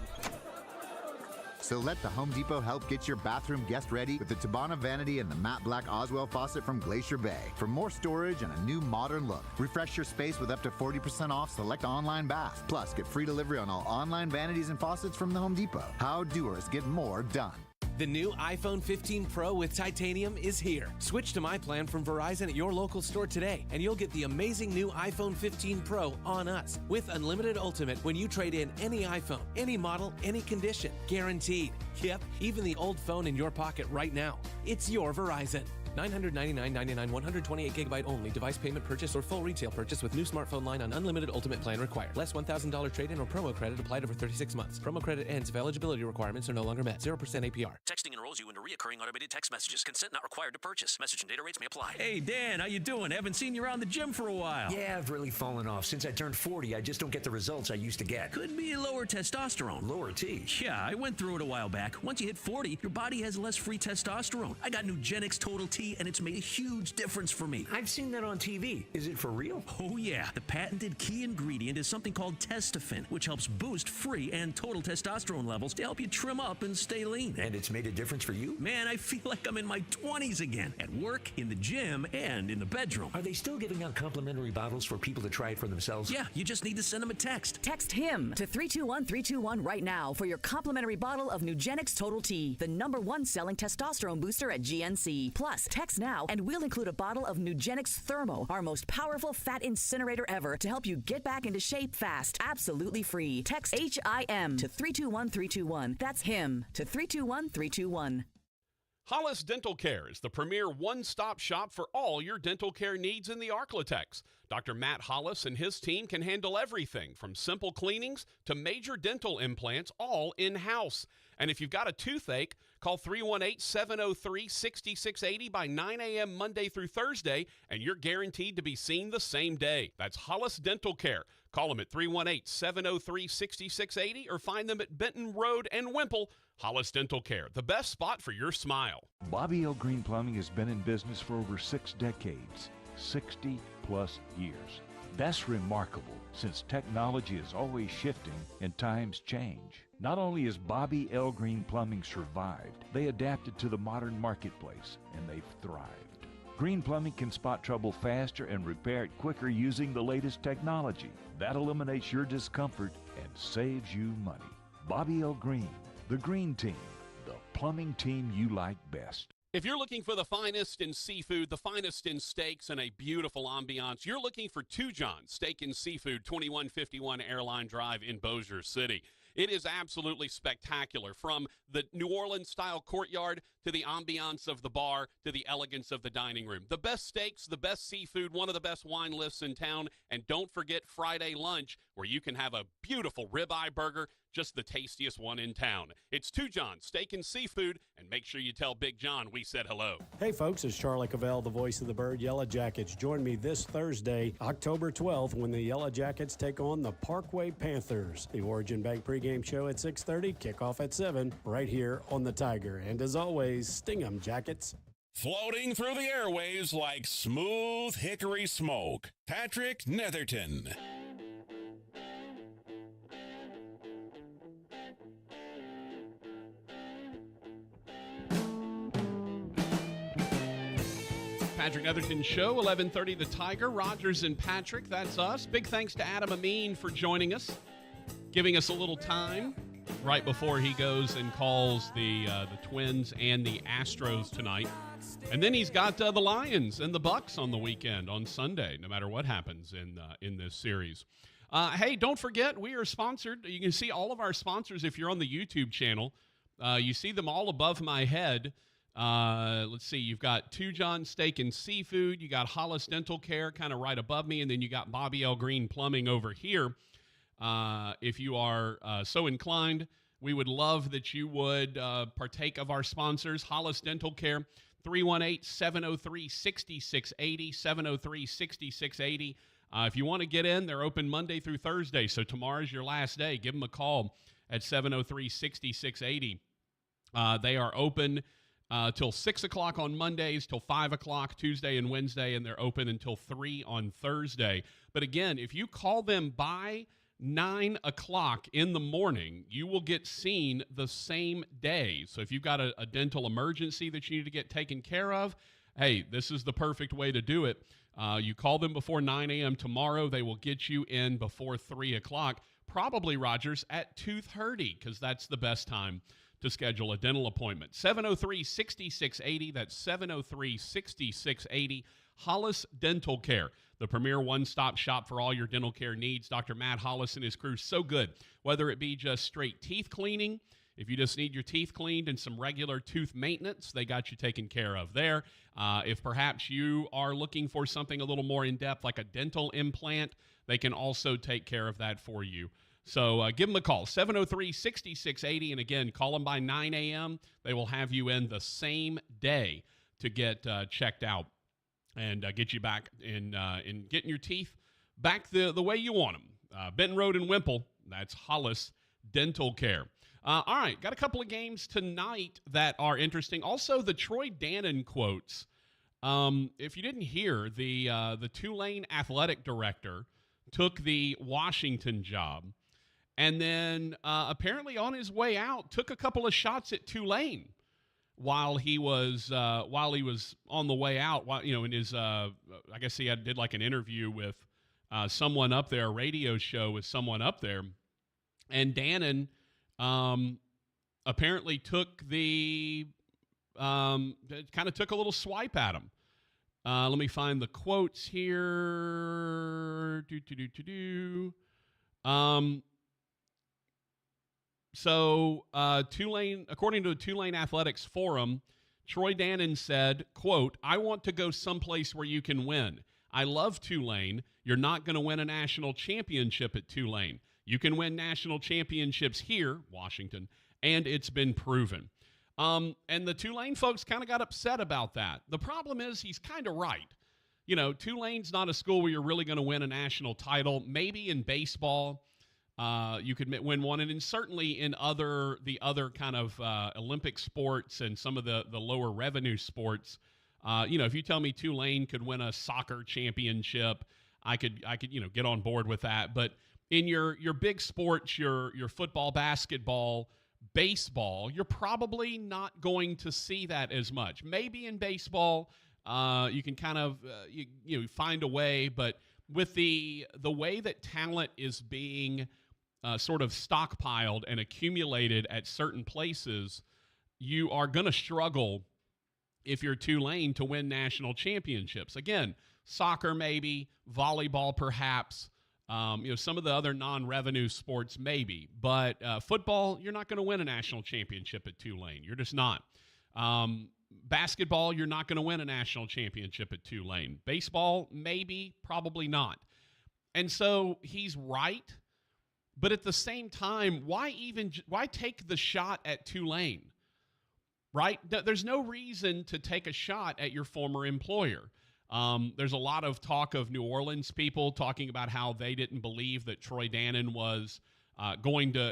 So let the Home Depot help get your bathroom guest ready with the Tabana Vanity and the matte black Oswell faucet from Glacier Bay. For more storage and a new modern look, refresh your space with up to 40% off select online bath. Plus, get free delivery on all online vanities and faucets from the Home Depot. How doers get more done. The new iPhone 15 Pro with titanium is here. Switch to my plan from Verizon at your local store today, and you'll get the amazing new iPhone 15 Pro on us with unlimited ultimate when you trade in any iPhone, any model, any condition. Guaranteed. Yep, even the old phone in your pocket right now. It's your Verizon. $999.99, 128 gigabyte only. Device payment purchase or full retail purchase with new smartphone line on unlimited ultimate plan required. Less $1,000 trade-in or promo credit applied over 36 months. Promo credit ends if eligibility requirements are no longer met. 0% APR. Texting enrolls you into recurring automated text messages. Consent not required to purchase. Message and data rates may apply. Hey, Dan, how you doing? Haven't seen you around the gym for a while. Yeah, I've really fallen off. Since I turned 40, I just don't get the results I used to get. Could be lower testosterone. Lower T? Yeah, I went through it a while back. Once you hit 40, your body has less free testosterone. I got Nugenix Total T tea, and it's made a huge difference for me. I've seen that on TV. Is it for real? Oh, yeah. The patented key ingredient is something called Testofen, which helps boost free and total testosterone levels to help you trim up and stay lean. And it's made a difference for you? Man, I feel like I'm in my 20s again, at work, in the gym, and in the bedroom. Are they still giving out complimentary bottles for people to try it for themselves? Yeah, you just need to send them a text. Text HIM to 321-321 right now for your complimentary bottle of Nugenix Total T, the #1 selling testosterone booster at GNC. Plus, text now and we'll include a bottle of Nugenix Thermo, our most powerful fat incinerator ever, to help you get back into shape fast. Absolutely free. Text HIM to 321-321. That's HIM to 321-321. Hollis Dental Care is the premier one-stop shop for all your dental care needs in the Arklatex. Dr. Matt Hollis and his team can handle everything from simple cleanings to major dental implants, all in-house. And if you've got a toothache, call 318-703-6680 by 9 a.m. Monday through Thursday, and you're guaranteed to be seen the same day. That's Hollis Dental Care. Call them at 318-703-6680 or find them at Benton Road and Wimple. Hollis Dental Care, the best spot for your smile. Bobby L. Green Plumbing has been in business for over 6 decades, 60-plus years. That's remarkable, since technology is always shifting and times change. Not only has Bobby L. Green Plumbing survived, they adapted to the modern marketplace, and they've thrived. Green Plumbing can spot trouble faster and repair it quicker using the latest technology. That eliminates your discomfort and saves you money. Bobby L. Green, the Green Team, the plumbing team you like best. If you're looking for the finest in seafood, the finest in steaks, and a beautiful ambiance, you're looking for Two John Steak and Seafood, 2151 Airline Drive in Bossier City. It is absolutely spectacular, from the New Orleans-style courtyard to the ambiance of the bar to the elegance of the dining room. The best steaks, the best seafood, one of the best wine lists in town, and don't forget Friday lunch, where you can have a beautiful ribeye burger, just the tastiest one in town. It's Two John Steak and Seafood, and make sure you tell Big John we said hello. Hey folks, it's Charlie Cavell, the voice of the Bird Yellow Jackets. Join me this Thursday, October 12th, when the Yellow Jackets take on the Parkway Panthers. The Origin Bank pregame show at 6:30, kickoff at 7, right here on the Tiger. And as always, sting 'em, Jackets. Floating through the airways like smooth hickory smoke, Patrick Netherton. Patrick Netherton Show, 11:30 The Tiger. Rogers and Patrick, that's us. Big thanks to Adam Amin for joining us, giving us a little time right before he goes and calls the Twins and the Astros tonight. And then he's got the Lions and the Bucks on the weekend, on Sunday, no matter what happens in this series. Hey, don't forget, we are sponsored. You can see all of our sponsors if you're on the YouTube channel. You see them all above my head. Let's see, you've got Two John Steak and Seafood, you got Hollis Dental Care kind of right above me, and then you got Bobby L. Green Plumbing over here. If you are so inclined, we would love that you would partake of our sponsors. Hollis Dental Care, 318-703-6680, 703-6680. If you want to get in, they're open Monday through Thursday, so tomorrow's your last day. Give them a call at 703-6680. They are open till 6 o'clock on Mondays, till 5 o'clock Tuesday and Wednesday, and they're open until 3 on Thursday. But again, if you call them by 9 o'clock in the morning, you will get seen the same day. So if you've got a dental emergency that you need to get taken care of, hey, this is the perfect way to do it. You call them before 9 a.m. tomorrow. They will get you in before 3 o'clock, probably, Rogers, at 2:30, because that's the best time to schedule a dental appointment. 703-6680. That's 703-6680. Hollis Dental Care, the premier one-stop shop for all your dental care needs. Dr. Matt Hollis and his crew, so good. Whether it be just straight teeth cleaning, if you just need your teeth cleaned, and some regular tooth maintenance, they got you taken care of there. If perhaps you are looking for something a little more in-depth, like a dental implant, they can also take care of that for you. So give them a call, 703-6680. And again, call them by 9 a.m. They will have you in the same day to get checked out and get you back in getting your teeth back the way you want them. Benton Road and Wimple, that's Hollis Dental Care. All right, got a couple of games tonight that are interesting. Also, the Troy Dannon quotes If you didn't hear, the Tulane athletic director took the Washington job, and then apparently on his way out took a couple of shots at Tulane while he was on the way out. In his I guess he did like an interview with someone up there, a radio show with someone up there, and Dannon apparently took the kind of took a little swipe at him. Let me find the quotes here. So Tulane, according to the Tulane Athletics Forum, Troy Dannon said, quote, "I want to go someplace where you can win. I love Tulane. You're not going to win a national championship at Tulane. You can win national championships here, Washington, and it's been proven." And the Tulane folks kind of got upset about that. The problem is he's kind of right. Tulane's not a school where you're really going to win a national title. Maybe in baseball, you could win one, and certainly in the other kind of Olympic sports and some of the lower revenue sports. If you tell me Tulane could win a soccer championship, I could get on board with that. But in your big sports, your football, basketball, baseball, you're probably not going to see that as much. Maybe in baseball, you can kind of find a way, but with the way that talent is being sort of stockpiled and accumulated at certain places, you are going to struggle if you're Tulane to win national championships. Again, soccer maybe, volleyball perhaps, some of the other non-revenue sports maybe, but football, you're not going to win a national championship at Tulane. You're just not. Basketball, you're not going to win a national championship at Tulane. Baseball, maybe, probably not. And so he's right, but at the same time, why take the shot at Tulane? Right? There's no reason to take a shot at your former employer. There's a lot of talk of New Orleans people talking about how they didn't believe that Troy Dannon was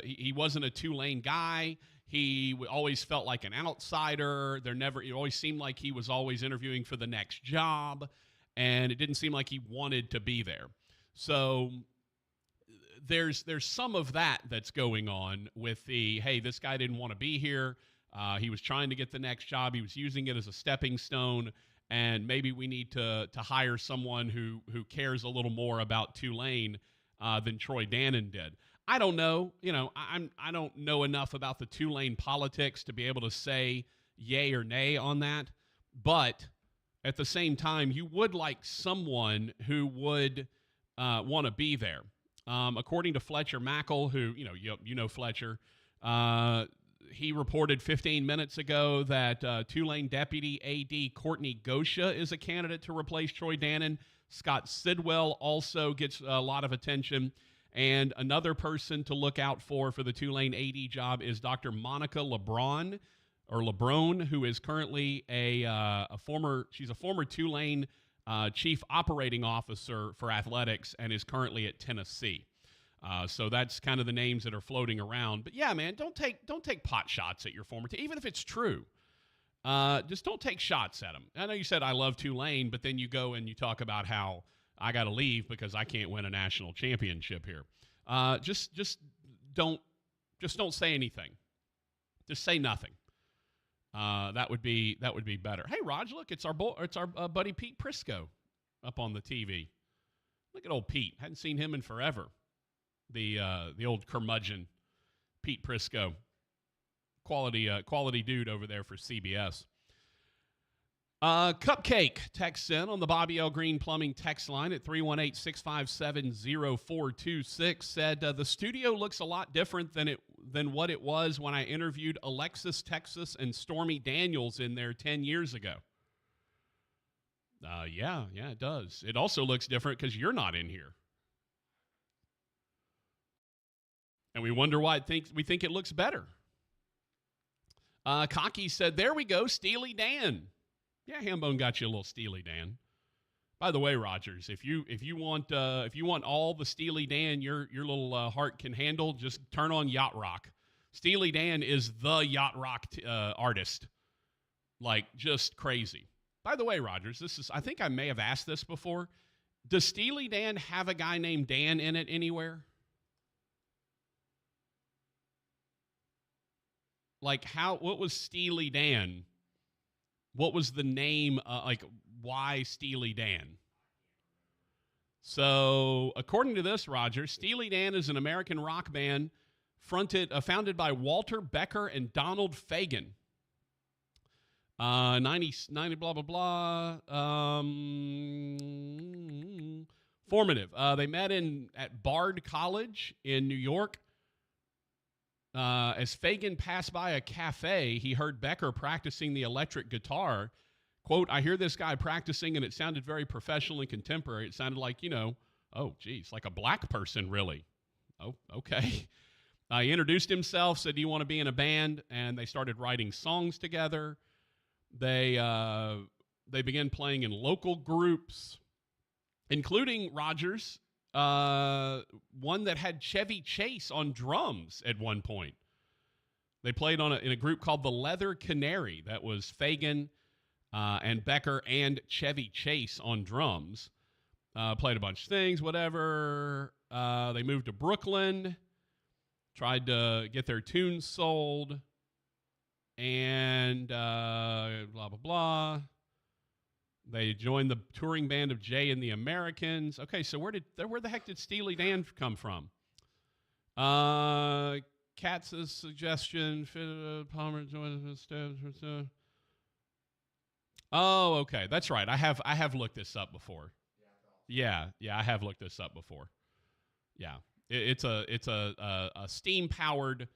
he wasn't a Tulane guy. He always felt like an outsider. It always seemed like he was always interviewing for the next job, and it didn't seem like he wanted to be there. So there's some of that that's going on with hey, this guy didn't want to be here. He was trying to get the next job. He was using it as a stepping stone, and maybe we need to hire someone who cares a little more about Tulane than Troy Dannon did. I don't know. I don't know enough about the Tulane politics to be able to say yay or nay on that. But at the same time, you would like someone who would want to be there. According to Fletcher Mackel, who Fletcher, he reported 15 minutes ago that Tulane Deputy A.D. Courtney Gosha is a candidate to replace Troy Dannon. Scott Sidwell also gets a lot of attention. And another person to look out for the Tulane AD job is Dr. Monica Lebrone, who is currently a former Tulane chief operating officer for athletics and is currently at Tennessee. So that's kind of the names that are floating around. But yeah, man, don't take pot shots at your former team, even if it's true. Just don't take shots at them. I know you said I love Tulane, but then you go and you talk about how I got to leave because I can't win a national championship here. Just don't say anything. Just say nothing. That would be better. Hey, Raj, look, it's our buddy Pete Prisco up on the TV. Look at old Pete. Hadn't seen him in forever. The old curmudgeon, Pete Prisco, quality dude over there for CBS. Cupcake texts in on the Bobby L. Green Plumbing text line at 318-657-0426, said the studio looks a lot different than what it was when I interviewed Alexis Texas and Stormy Daniels in there 10 years ago. Yeah, it does. It also looks different because you're not in here. And we wonder why we think it looks better. Cocky said, there we go, Steely Dan. Yeah, Hambone got you a little Steely Dan. By the way, Rogers, if you want all the Steely Dan your little heart can handle, just turn on Yacht Rock. Steely Dan is the Yacht Rock artist, like just crazy. By the way, Rogers, I think I may have asked this before. Does Steely Dan have a guy named Dan in it anywhere? Like, what was Steely Dan? What was the name, why Steely Dan? So, according to this, Roger, Steely Dan is an American rock band founded by Walter Becker and Donald Fagen. 90 blah, blah, blah. Formative. They met at Bard College in New York. As Fagen passed by a cafe, he heard Becker practicing the electric guitar. Quote, I hear this guy practicing, and it sounded very professional and contemporary. It sounded like, oh, geez, like a black person, really. Oh, okay. He introduced himself, said, do you want to be in a band? And they started writing songs together. They began playing in local groups, including Rogers, one that had Chevy Chase on drums at one point. They played in a group called the Leather Canary. That was Fagen and Becker and Chevy Chase on drums. Played a bunch of things, whatever. They moved to Brooklyn, tried to get their tunes sold, and blah, blah, blah. They joined the touring band of Jay and the Americans. Okay, so where the heck did Steely Dan come from? Katz's suggestion. Palmer joined the Oh, okay, that's right. I have looked this up before. Yeah, I have looked this up before. Yeah, it's a steam powered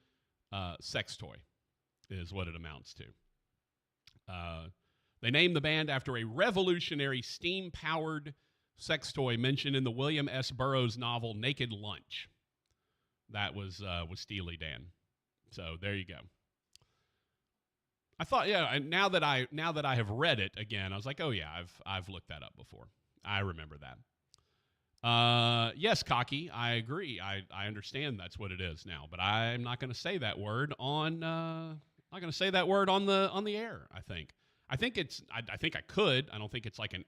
sex toy, is what it amounts to. They named the band after a revolutionary steam-powered sex toy mentioned in the William S. Burroughs novel Naked Lunch. That was Steely Dan. So there you go. I thought, yeah. And now that I have read it again, I was like, oh yeah, I've looked that up before. I remember that. Yes, Cocky, I agree. I understand that's what it is now, but I'm not going to say that word on. Not going to say that word on the air. I think I think I could. I don't think it's like an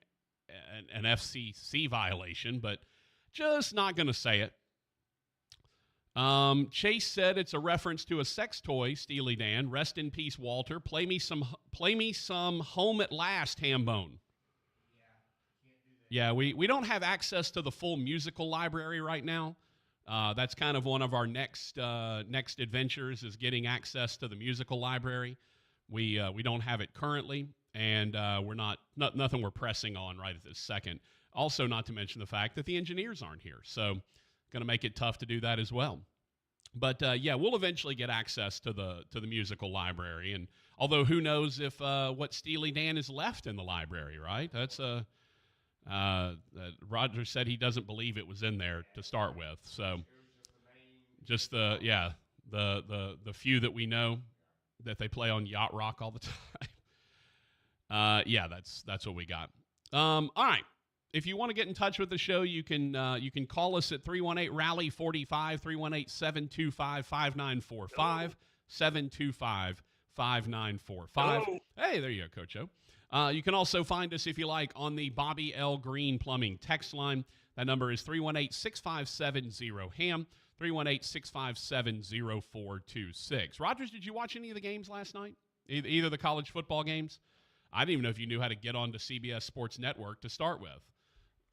FCC violation, but just not going to say it. Chase said it's a reference to a sex toy, Steely Dan. Rest in peace, Walter. Play me some Home at Last, Hambone. Yeah, we don't have access to the full musical library right now. That's kind of one of our next adventures, is getting access to the musical library. We don't have it currently, and we're nothing we're pressing on right at this second. Also, not to mention the fact that the engineers aren't here, so going to make it tough to do that as well. But yeah, we'll eventually get access to the musical library, and although who knows if what Steely Dan is left in the library, right? That's Roger said he doesn't believe it was in there to start with. So just the few that we know that they play on Yacht Rock all the time. Yeah, that's what we got. All right. If you want to get in touch with the show, you can call us at 318-RALLY-45, 318-725-5945, 725-5945. Hey, there you go, Coach O. You can also find us, if you like, on the Bobby L. Green Plumbing text line. That number is 318-6570-HAM, 318-657-0426. Rogers, did you watch any of the games last night? Either the college football games? I didn't even know if you knew how to get onto CBS Sports Network to start with.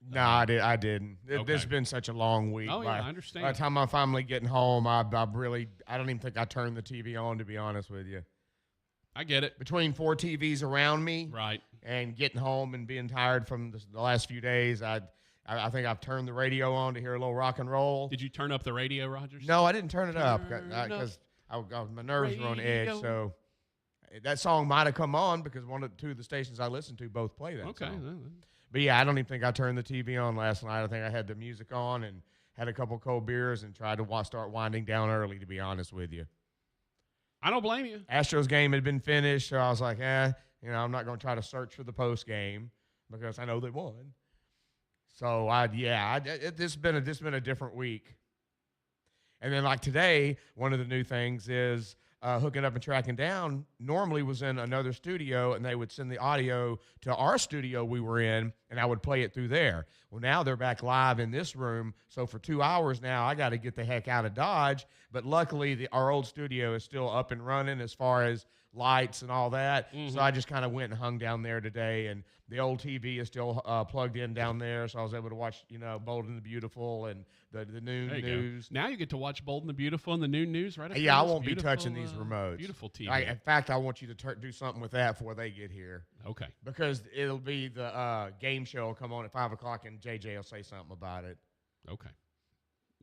No, I didn't. Okay. This has been such a long week. Oh, yeah, I understand. By the time I'm finally getting home, I don't even think I turned the TV on, to be honest with you. I get it. Between 4 TVs around me, right, and getting home and being tired from the last few days, I think I've turned the radio on to hear a little rock and roll. Did you turn up the radio, Rogers? No, I didn't turn it up because my nerves were on edge. So that song might have come on because two of the stations I listen to both play that song. But yeah, I don't even think I turned the TV on last night. I think I had the music on and had a couple cold beers and tried to start winding down early, to be honest with you. I don't blame you. Astros game had been finished, so I was like, I'm not going to try to search for the post game because I know they won. So this has been a different week. And then like today, one of the new things is hooking up and tracking down normally was in another studio, and they would send the audio to our studio we were in, and I would play it through there. Well, now they're back live in this room, so for 2 hours now, I got to get the heck out of Dodge. But luckily, our old studio is still up and running as far as lights and all that. So I just kind of went and hung down there today, and the old TV is still plugged in down there, so I was able to watch, Bold and the Beautiful and the noon news. Now you get to watch Bold and the Beautiful and the noon news, right? Yeah, I won't be touching these remotes. Beautiful TV. In fact, I want you to do something with that before they get here. Okay. Because it'll be the game show will come on at 5 o'clock, and JJ will say something about it. Okay.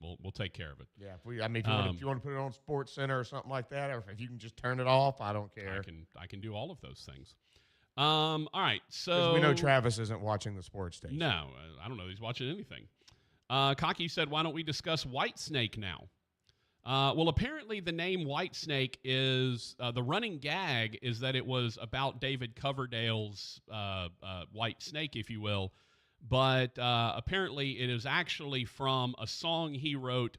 We'll take care of it. Yeah, if you want to put it on Sports Center or something like that, or if you can just turn it off, I don't care. I can do all of those things. All right, so we know Travis isn't watching the sports station. No, I don't know he's watching anything. Cocky said, "Why don't we discuss Whitesnake now?" Well, apparently the name Whitesnake is the running gag is that it was about David Coverdale's White Snake, if you will. But apparently it is actually from a song he wrote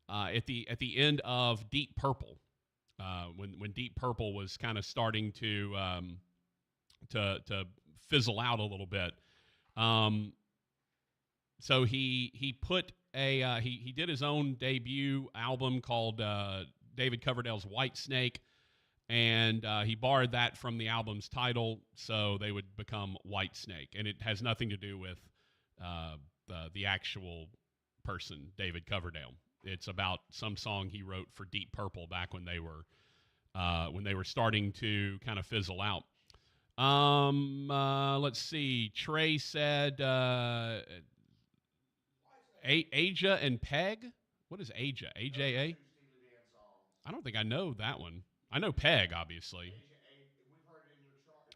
at the end of Deep Purple, when Deep Purple was kind of starting to fizzle out a little bit. So he put he did his own debut album called David Coverdale's White Snake. And he borrowed that from the album's title, so they would become White Snake. And it has nothing to do with the actual person, David Coverdale. It's about some song he wrote for Deep Purple back when they were starting to kind of fizzle out. Let's see. Trey said Aja and Peg. What is Aja? AJA? I don't think I know that one. I know Peg, obviously.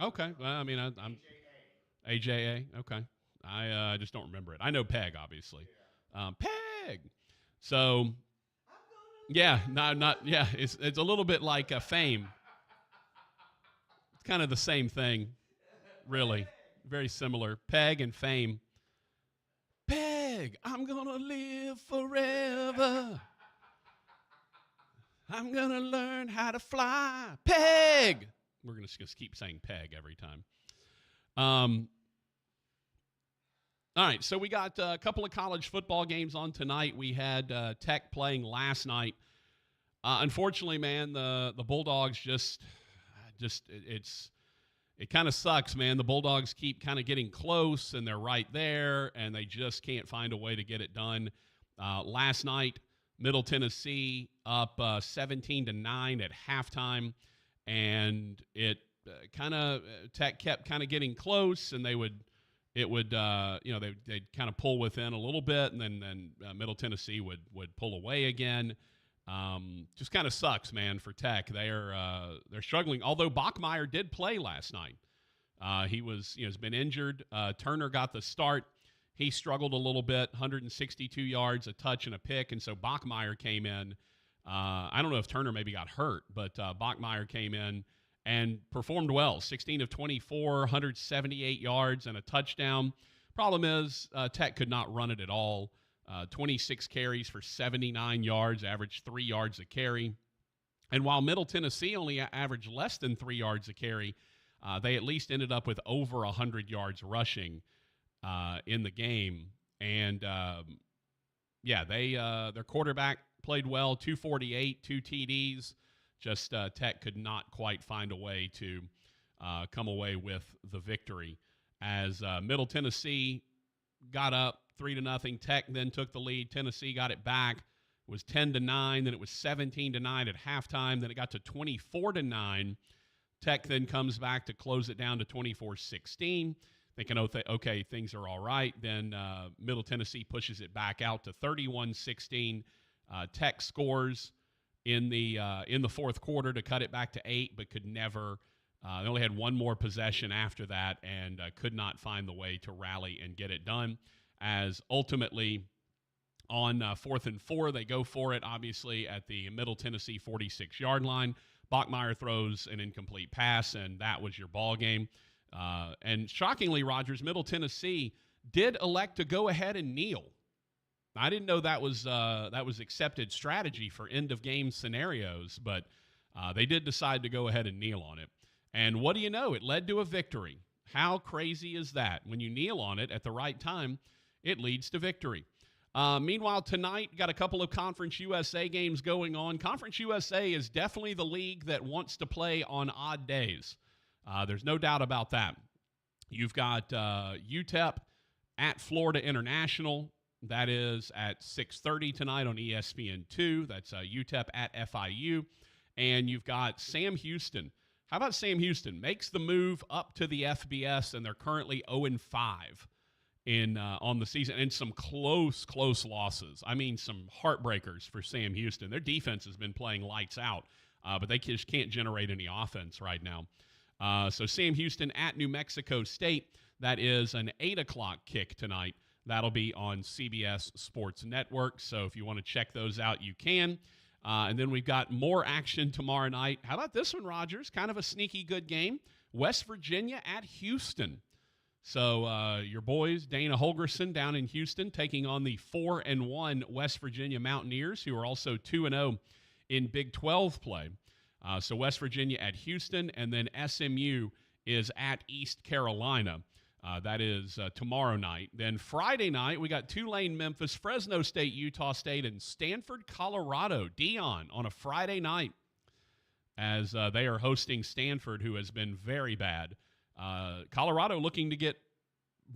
Okay. Well, I mean, I'm AJA. Okay. I just don't remember it. I know Peg, obviously. Peg. So, yeah, yeah. It's a little bit like Fame. It's kind of the same thing, really. Very similar. Peg and Fame. Peg, I'm gonna live forever. I'm going to learn how to fly. Peg! We're going to just keep saying Peg every time. All right, so we got a couple of college football games on tonight. We had Tech playing last night. Unfortunately, man, the Bulldogs it kind of sucks, man. The Bulldogs keep kind of getting close, and they're right there, and they just can't find a way to get it done. Last night, Middle Tennessee up 17-9 at halftime, and it Tech kept kind of getting close, and they'd kind of pull within a little bit, and then Middle Tennessee would pull away again. Just kind of sucks, man, for Tech. They're struggling. Although Bachmeier did play last night, has been injured. Turner got the start. He struggled a little bit, 162 yards, a touch, and a pick, and so Bachmeier came in. I don't know if Turner maybe got hurt, but Bachmeier came in and performed well, 16 of 24, 178 yards, and a touchdown. Problem is Tech could not run it at all. 26 carries for 79 yards, averaged 3 yards a carry. And while Middle Tennessee only averaged less than 3 yards a carry, they at least ended up with over 100 yards rushing in the game. And, their quarterback played well, 248, 2 TDs. Just Tech could not quite find a way to come away with the victory. As Middle Tennessee got up 3-0, Tech then took the lead. Tennessee got it back. It was 10-9, then it was 17-9 at halftime. Then it got to 24-9. Tech then comes back to close it down to 24-16. Thinking, okay, things are all right. Then Middle Tennessee pushes it back out to 31-16. Tech scores in the fourth quarter to cut it back to 8, but could never. They only had one more possession after that and could not find the way to rally and get it done. As ultimately on 4th and 4, they go for it, obviously, at the Middle Tennessee 46-yard line. Bachmeier throws an incomplete pass, and that was your ball game. And shockingly, Rogers, Middle Tennessee did elect to go ahead and kneel. I didn't know that was accepted strategy for end-of-game scenarios, but They did decide to go ahead and kneel on it. And what do you know? It led to a victory. How crazy is that? When you kneel on it at the right time, it leads to victory. Meanwhile, tonight, got a couple of Conference USA games going on. Conference USA is definitely the league that wants to play on odd days. There's no doubt about that. You've got UTEP at Florida International. That is at 6:30 tonight on ESPN2. That's UTEP at FIU. And you've got Sam Houston. How about Sam Houston? Makes the move up to the FBS, and they're currently 0-5 on the season, and some close losses. I mean, some heartbreakers for Sam Houston. Their defense has been playing lights out, but they just can't generate any offense right now. So Sam Houston at New Mexico State. That is an 8 o'clock kick tonight. That'll be on CBS Sports Network. So if you want to check those out, you can. And then we've got more action tomorrow night. How about this one, Rogers? Kind of a sneaky good game. West Virginia at Houston. So your boys, Dana Holgerson down in Houston, taking on the 4-1 West Virginia Mountaineers, who are also 2-0 in Big 12 play. So West Virginia at Houston, and then SMU is at East Carolina. That is tomorrow night. Then Friday night, we got Tulane, Memphis, Fresno State, Utah State, and Stanford, Colorado. Dion on a Friday night as they are hosting Stanford, who has been very bad. Colorado looking to get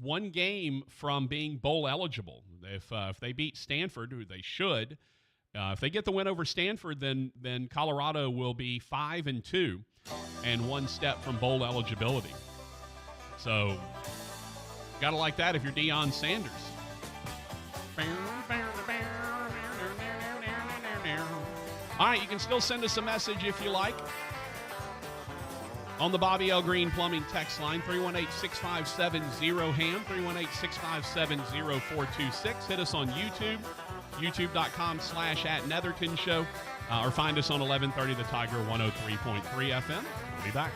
one game from being bowl eligible. If they beat Stanford, who they should, if they get the win over Stanford, then Colorado will be 5-2 and one step from bowl eligibility. So, gotta like that if you're Deion Sanders. All right, you can still send us a message if you like on the Bobby L. Green Plumbing text line, 318-657-0HAM, 318-657-0426. Hit us on YouTube, youtube.com/@Netherton Show, or find us on 1130 The Tiger 103.3 FM. We'll be back.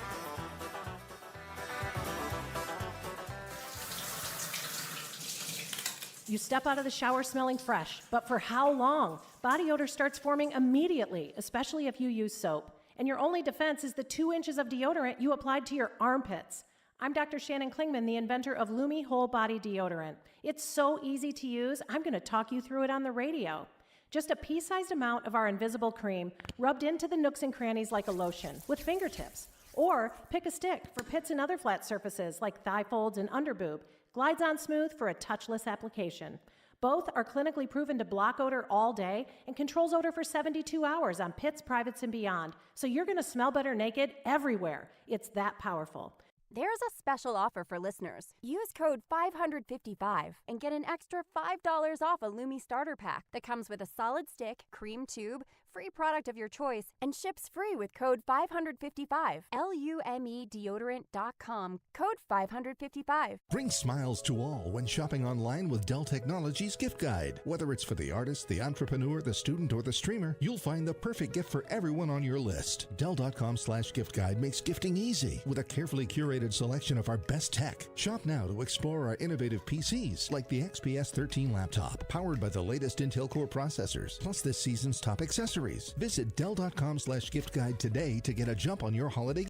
You step out of the shower smelling fresh, but for how long? Body odor starts forming immediately, especially if you use soap. And your only defense is the 2 inches of deodorant you applied to your armpits. I'm Dr. Shannon Klingman, the inventor of Lumi Whole Body Deodorant. It's so easy to use, I'm going to talk you through it on the radio. Just a pea-sized amount of our invisible cream rubbed into the nooks and crannies like a lotion with fingertips. Or pick a stick for pits and other flat surfaces like thigh folds and underboob. Glides on smooth for a touchless application. Both are clinically proven to block odor all day and controls odor for 72 hours on pits, privates, and beyond. So you're going to smell better naked everywhere. It's that powerful. There's a special offer for listeners. Use code 555 and get an extra $5 off a Lumi starter pack that comes with a solid stick, cream tube, free product of your choice, and ships free with code 555. LUMEdeodorant.com, code 555. Bring smiles to all when shopping online with Dell Technologies Gift Guide. Whether it's for the artist, the entrepreneur, the student, or the streamer, you'll find the perfect gift for everyone on your list. Dell.com/gift guide makes gifting easy with a carefully curated selection of our best tech. Shop now to explore our innovative PCs like the XPS 13 laptop, powered by the latest Intel Core processors, plus this season's top accessories. Visit Dell.com/gift guide today to get a jump on your holiday